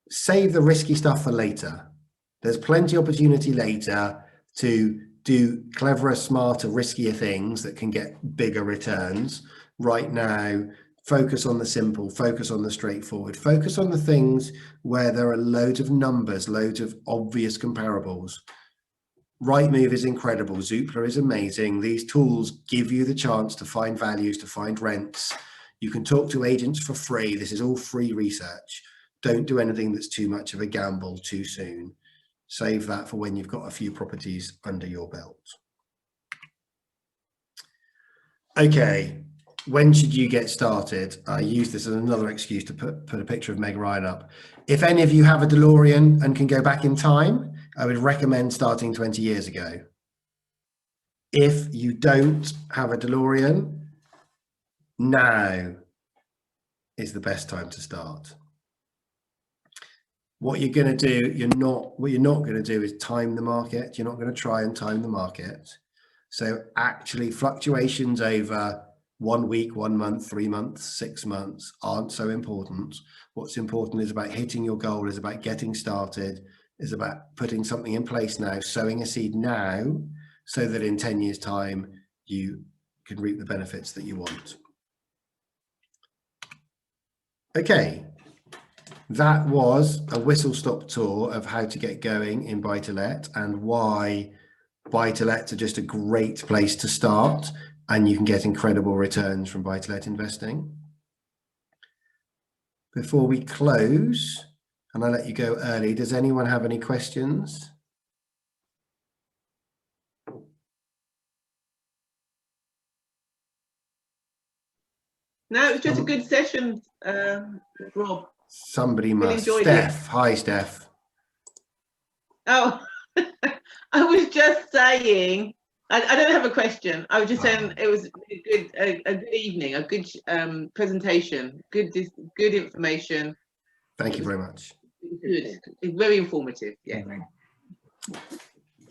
Save the risky stuff for later. There's plenty of opportunity later to do cleverer, smarter, riskier things that can get bigger returns. Right now, focus on the simple, focus on the straightforward, focus on the things where there are loads of numbers, loads of obvious comparables. Rightmove is incredible. Zoopla is amazing. These tools give you the chance to find values, to find rents. You can talk to agents for free. This is all free research. Don't do anything that's too much of a gamble too soon. Save that for when you've got a few properties under your belt. Okay, when should you get started? I use this as another excuse to put a picture of Meg Ryan up. If any of you have a DeLorean and can go back in time, I would recommend starting 20 years ago. If you don't have a DeLorean, now is the best time to start. What you're going to do, what you're not going to do is time the market. You're not going to try and time the market. So actually fluctuations over 1 week, 1 month, 3 months, 6 months aren't so important. What's important is about hitting your goal, is about getting started, is about putting something in place now, sowing a seed now, so that in 10 years' time, you can reap the benefits that you want. Okay, that was a whistle-stop tour of how to get going in buy-to-let and why buy-to-lets are just a great place to start, and you can get incredible returns from buy-to-let investing. Before we close, and I let you go early, does anyone have any questions? No, it was just a good session, Rob. Somebody must. Really Steph. Hi, Steph. Oh, I was just saying, I don't have a question. I was just saying it was a good evening, a good presentation, good information. Thank you very much. Good. It's very informative. Yeah.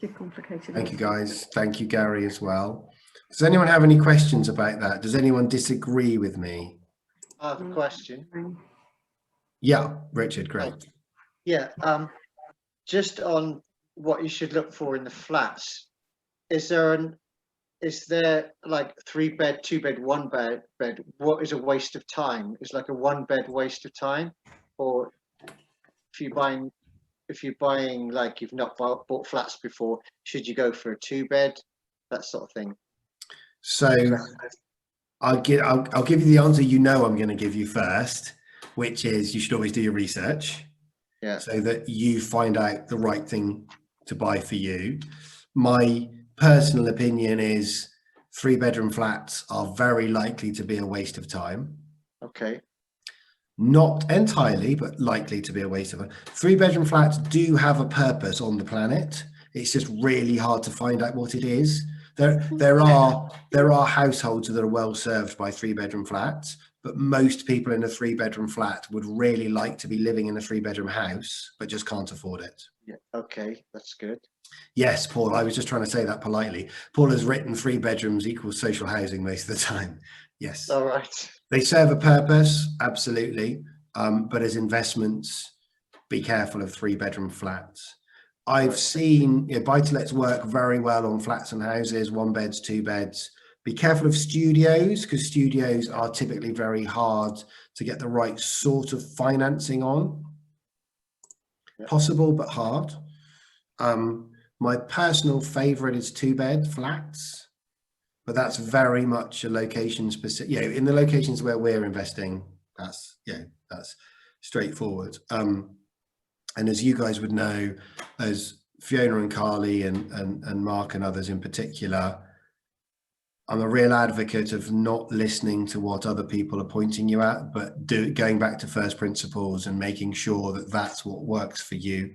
Too complicated. Thank you, guys. Thank you, Gary, as well. Does anyone have any questions about that? Does anyone disagree with me? I have a question. Yeah, Richard, great. Yeah, just on what you should look for in the flats. Is there like 3-bed, 2-bed, 1-bed? What is a waste of time? Is like a 1-bed waste of time? Or if you're buying like you've not bought flats before, should you go for a 2-bed? That sort of thing. So I'll give you the answer I'm going to give you first, which is you should always do your research. Yeah. So that you find out the right thing to buy for you. My personal opinion is 3-bedroom flats are very likely to be a waste of time. Okay. Not entirely, but likely to be a waste of time. 3-bedroom flats do have a purpose on the planet. It's just really hard to find out what it is. There are households that are well served by 3-bedroom flats, but most people in a 3-bedroom flat would really like to be living in a 3-bedroom house, but just can't afford it. Yeah. Okay, that's good. Yes, Paul, I was just trying to say that politely. Paul has written 3 bedrooms equals social housing most of the time. Yes. All right. They serve a purpose, absolutely. But as investments, be careful of 3-bedroom flats. I've seen buy-to-lets work very well on flats and houses, 1 beds, 2 beds. Be careful of studios, because studios are typically very hard to get the right sort of financing on. Possible, but hard. My personal favorite is 2-bed flats, but that's very much a location specific, in the locations where we're investing, that's straightforward. And as you guys would know, as Fiona and Carly and Mark and others in particular, I'm a real advocate of not listening to what other people are pointing you at, but going back to first principles and making sure that that's what works for you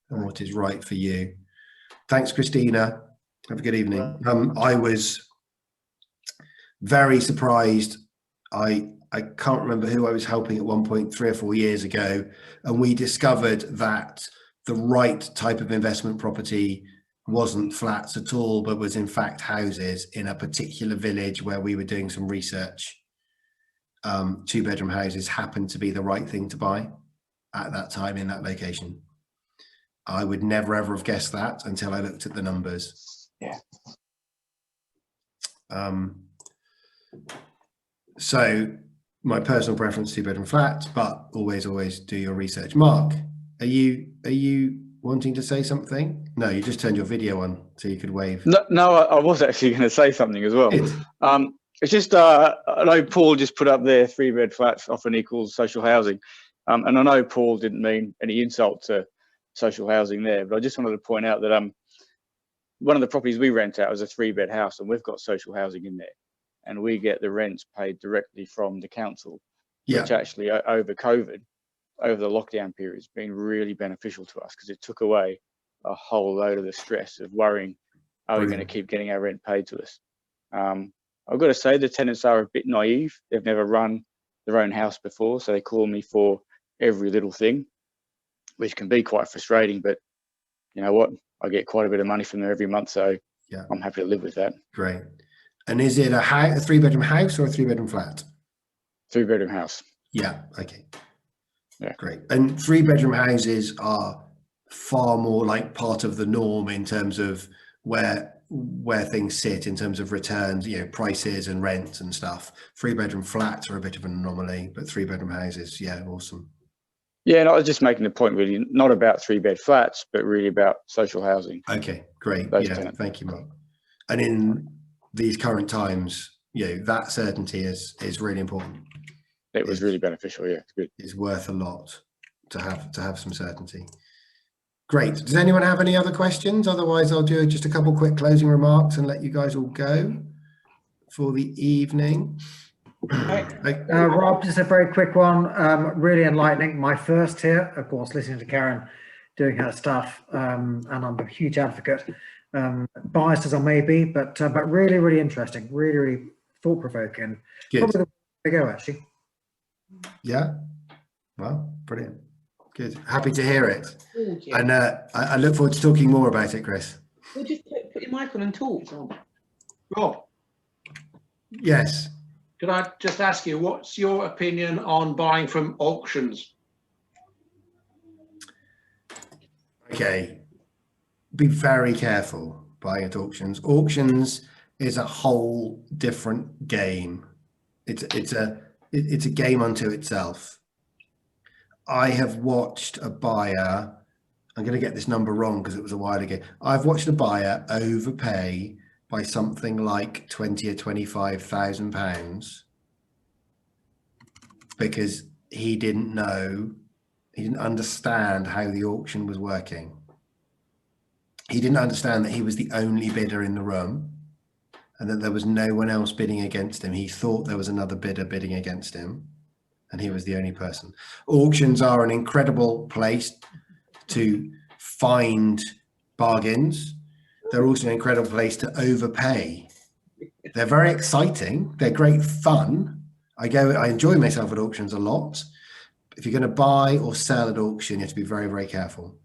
and what is right for you. Thanks, Christina. Have a good evening. I was very surprised. I can't remember who I was helping at one point 3 or 4 years ago, and we discovered that the right type of investment property wasn't flats at all, but was in fact houses in a particular village where we were doing some research. 2-bedroom houses happened to be the right thing to buy at that time in that location. I would never ever have guessed that until I looked at the numbers. Yeah. So my personal preference, 2-bedroom flat, but always do your research. Mark, are you wanting to say something? No, you just turned your video on so you could wave. No, I was actually going to say something as well. It's just I know Paul just put up there 3-bed flats often equals social housing, and I know Paul didn't mean any insult to social housing there, but I just wanted to point out that one of the properties we rent out is a 3-bed house, and we've got social housing in there, and we get the rents paid directly from the council, which actually over COVID, over the lockdown period, has been really beneficial to us because it took away a whole load of the stress of worrying, are we going to keep getting our rent paid to us? I've got to say the tenants are a bit naive. They've never run their own house before, so they call me for every little thing, which can be quite frustrating, but you know what? I get quite a bit of money from there every month, so I'm happy to live with that. Great. And is it a 3-bedroom house or a 3-bedroom flat? 3-bedroom house. Yeah, okay. Yeah. Great. And 3-bedroom houses are far more like part of the norm in terms of where things sit in terms of returns, prices and rents and stuff. 3-bedroom flats are a bit of an anomaly, but 3-bedroom houses, awesome. Yeah, and I was just making the point really, not about 3-bed flats, but really about social housing. Okay, great. Thank you, Mark. And in these current times, that certainty is really important. It was really beneficial. Yeah, it's good. It's worth a lot to have some certainty. Great. Does anyone have any other questions? Otherwise, I'll do just a couple quick closing remarks and let you guys all go for the evening. Rob, just a very quick one. Really enlightening. My first here, of course, listening to Karen doing her stuff, and I'm a huge advocate. Biased as I may be, but really, really interesting. Really, really thought-provoking. Probably the way to go, actually. Yeah. Well, brilliant. Good. Happy to hear it. And I look forward to talking more about it, Chris. We'll just put your mic on and talk. Rob, yes. could I just ask you, what's your opinion on buying from auctions? Okay. Be very careful buying at auctions. Auctions is a whole different game. It's a game unto itself. I have watched a buyer, I'm going to get this number wrong because it was a while ago. I've watched a buyer overpay by something like £20,000 or £25,000 because he didn't understand how the auction was working. He didn't understand that he was the only bidder in the room and that there was no one else bidding against him. He thought there was another bidder bidding against him, and he was the only person. Auctions are an incredible place to find bargains. They're also an incredible place to overpay. They're very exciting. They're great fun. I enjoy myself at auctions a lot. If you're going to buy or sell at auction, you have to be very, very careful.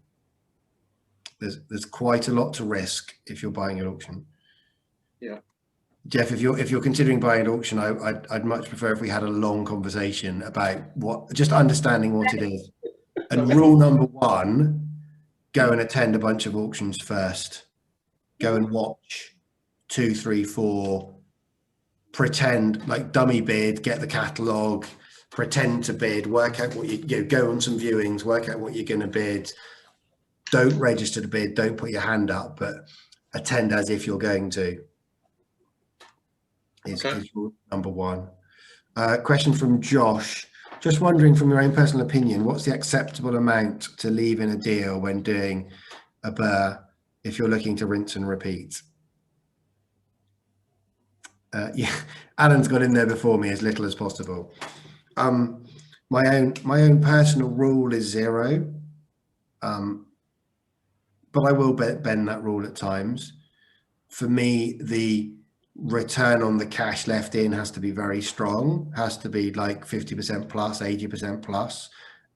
There's quite a lot to risk if you're buying at auction. Yeah. Jeff, if you're considering buying at auction, I'd much prefer if we had a long conversation about just understanding what it is. And rule number one, go and attend a bunch of auctions first. Go and watch 2, 3, 4. Pretend, like dummy bid, get the catalogue, pretend to bid, work out what you go on some viewings, work out what you're going to bid. Don't register to bid, don't put your hand up, but attend as if you're going to. Is number one. Question from Josh. Just wondering, from your own personal opinion, what's the acceptable amount to leave in a deal when doing a BRRRR if you're looking to rinse and repeat? Yeah, Alan's got in there before me, as little as possible. My own personal rule is 0, but I will bend that rule at times. For me, the return on the cash left in has to be very strong, has to be like 50% plus, 80% plus.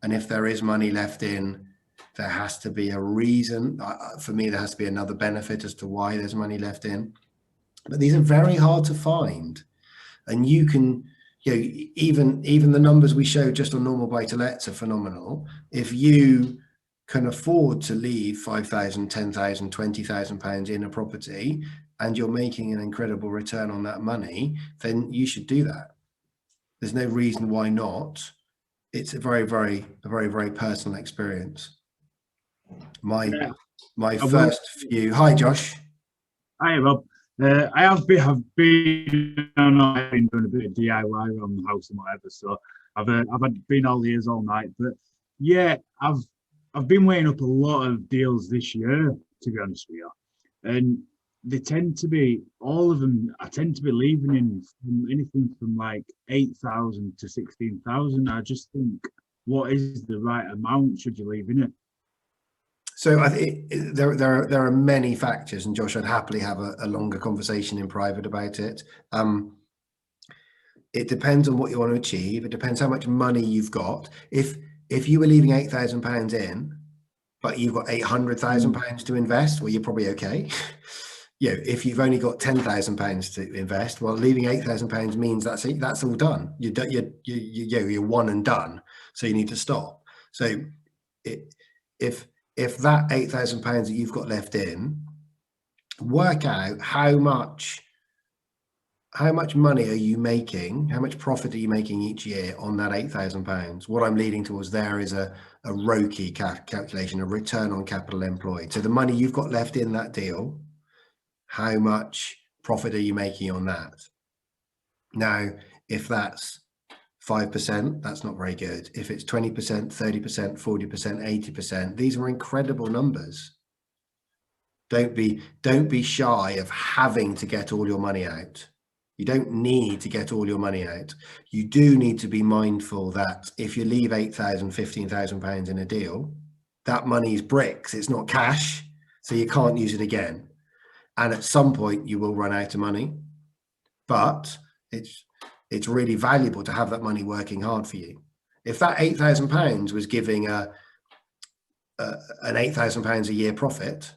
And if there is money left in, there has to be a reason. For me, there has to be another benefit as to why there's money left in. But these are very hard to find, and you can, even the numbers we show just on normal buy-to-lets are phenomenal. If you can afford to leave 5,000, 10,000, 20,000 pounds in a property, and you're making an incredible return on that money, then you should do that. There's no reason why not. It's a very, very personal experience. My first few. Hi, Josh. Hi, Rob. I have been doing a bit of DIY around the house and whatever, so I've been all ears all night. But yeah, I've been weighing up a lot of deals this year, to be honest with you, and they tend to be, all of them, I tend to be leaving in from anything from like 8,000 to 16,000. I just think, what is the right amount should you leave in it? So I think there are many factors, and Josh, I'd happily have a longer conversation in private about it. It depends on what you want to achieve. It depends how much money you've got. If you were leaving £8,000 in, but you've got £800,000 to invest, well, you're probably okay. If you've only got £10,000 to invest, well, leaving £8,000 means that's all done. You're one and done. So you need to stop. So if that £8,000 that you've got left in, work out how much money are you making, how much profit are you making each year on that £8,000. What I'm leading towards there is a ROCE calculation, a return on capital employed. So the money you've got left in that deal, how much profit are you making on that? Now, if that's 5%, that's not very good. If it's 20%, 30%, 40%, 80%, these are incredible numbers. Don't be shy of having to get all your money out. You don't need to get all your money out. You do need to be mindful that if you leave 8,000, 15,000 pounds in a deal, that money is bricks, it's not cash, so you can't use it again. And at some point you will run out of money, but it's really valuable to have that money working hard for you. If that £8,000 was giving an £8,000 a year profit,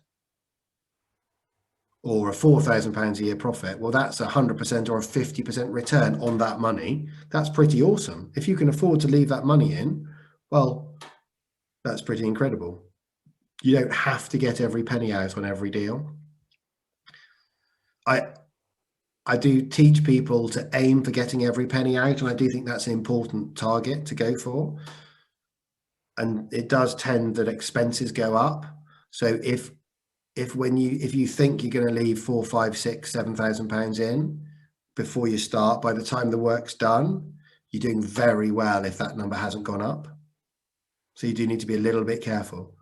or a £4,000 a year profit, well, that's 100% or a 50% return on that money. That's pretty awesome. If you can afford to leave that money in, well, that's pretty incredible. You don't have to get every penny out on every deal. I do teach people to aim for getting every penny out, and I do think that's an important target to go for. And it does tend that expenses go up. So if you think you're going to leave 4, 5, 6, 7,000 pounds in before you start, by the time the work's done, you're doing very well if that number hasn't gone up. So you do need to be a little bit careful.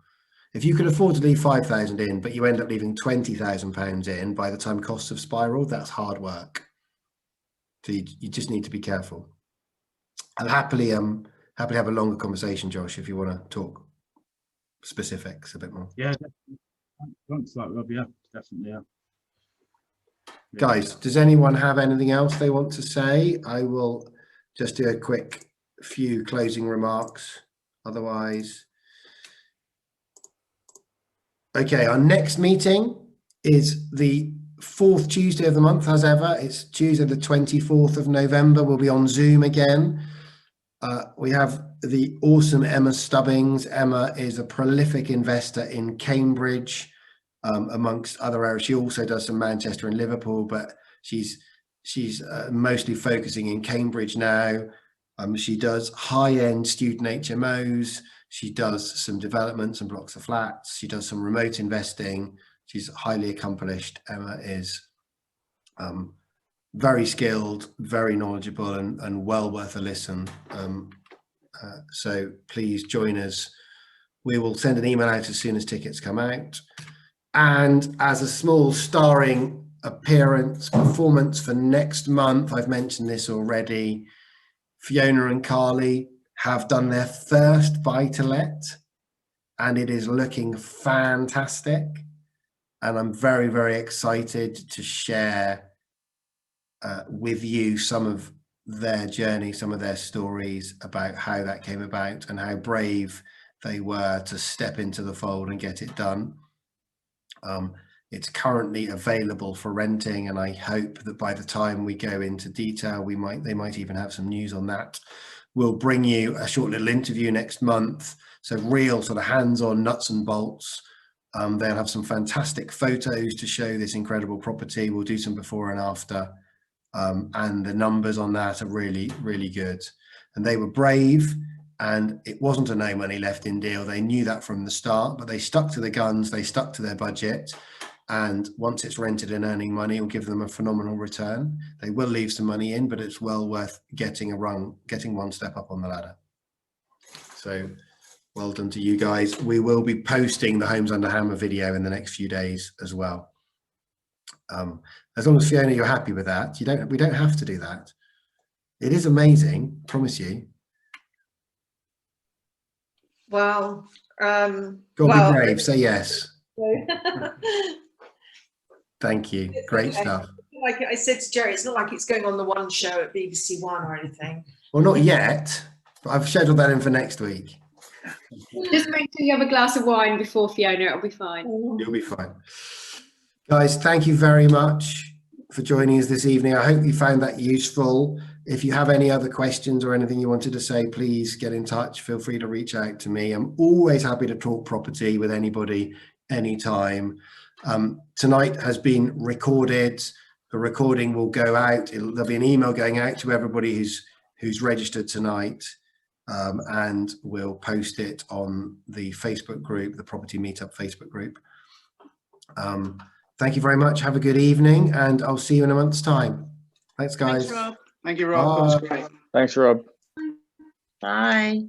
If you can afford to leave 5,000 in, but you end up leaving 20,000 pounds in by the time costs have spiraled, that's hard work. So you just need to be careful. I'll happily have a longer conversation, Josh, if you want to talk specifics a bit more. Yeah, thanks for that, Rob. Yeah, definitely. Yeah. Guys, does anyone have anything else they want to say? I will just do a quick few closing remarks. Otherwise, okay, our next meeting is the 4th Tuesday of the month, as ever. It's Tuesday the 24th of November. We'll be on Zoom again. We have the awesome Emma Stubbings. Emma is a prolific investor in Cambridge, amongst other areas. She also does some Manchester and Liverpool, but she's mostly focusing in Cambridge now. She does high-end student HMOs. She does some developments and blocks of flats. She does some remote investing. She's highly accomplished. Emma is very skilled, very knowledgeable, and well worth a listen. So please join us. We will send an email out as soon as tickets come out. And as a small starring performance for next month, I've mentioned this already, Fiona and Carly have done their first buy-to-let, and it is looking fantastic. And I'm very, very excited to share with you some of their journey, some of their stories about how that came about and how brave they were to step into the fold and get it done. It's currently available for renting, and I hope that by the time we go into detail, they might even have some news on that. We'll bring you a short little interview next month, so real sort of hands-on nuts and bolts. They'll have some fantastic photos to show this incredible property. We'll do some before and after, and the numbers on that are really, really good. And they were brave, and it wasn't a no money left in deal. They knew that from the start, but they stuck to the guns, they stuck to their budget. And once it's rented and earning money, it'll give them a phenomenal return. They will leave some money in, but it's well worth getting one step up on the ladder. So well done to you guys. We will be posting the Homes Under Hammer video in the next few days as well. As long as Fiona, you're happy with that, we don't have to do that. It is amazing, promise you. Well, Go on, be brave, say yes. Thank you, great stuff. Like I said to Jerry, it's not like it's going on the One show at BBC One or anything. Well, not yet, but I've scheduled that in for next week. Just make sure you have a glass of wine before Fiona, it'll be fine. You'll be fine. Guys, thank you very much for joining us this evening. I hope you found that useful. If you have any other questions or anything you wanted to say, please get in touch. Feel free to reach out to me. I'm always happy to talk property with anybody, anytime. Tonight has been recorded. The recording will go out. There'll be an email going out to everybody who's registered tonight, and we'll post it on the Facebook group, the Property Meetup Facebook group. Thank you very much. Have a good evening, and I'll see you in a month's time. Thanks, guys. Thanks, Rob. Thank you, Rob. That was great. Thanks, Rob. Bye.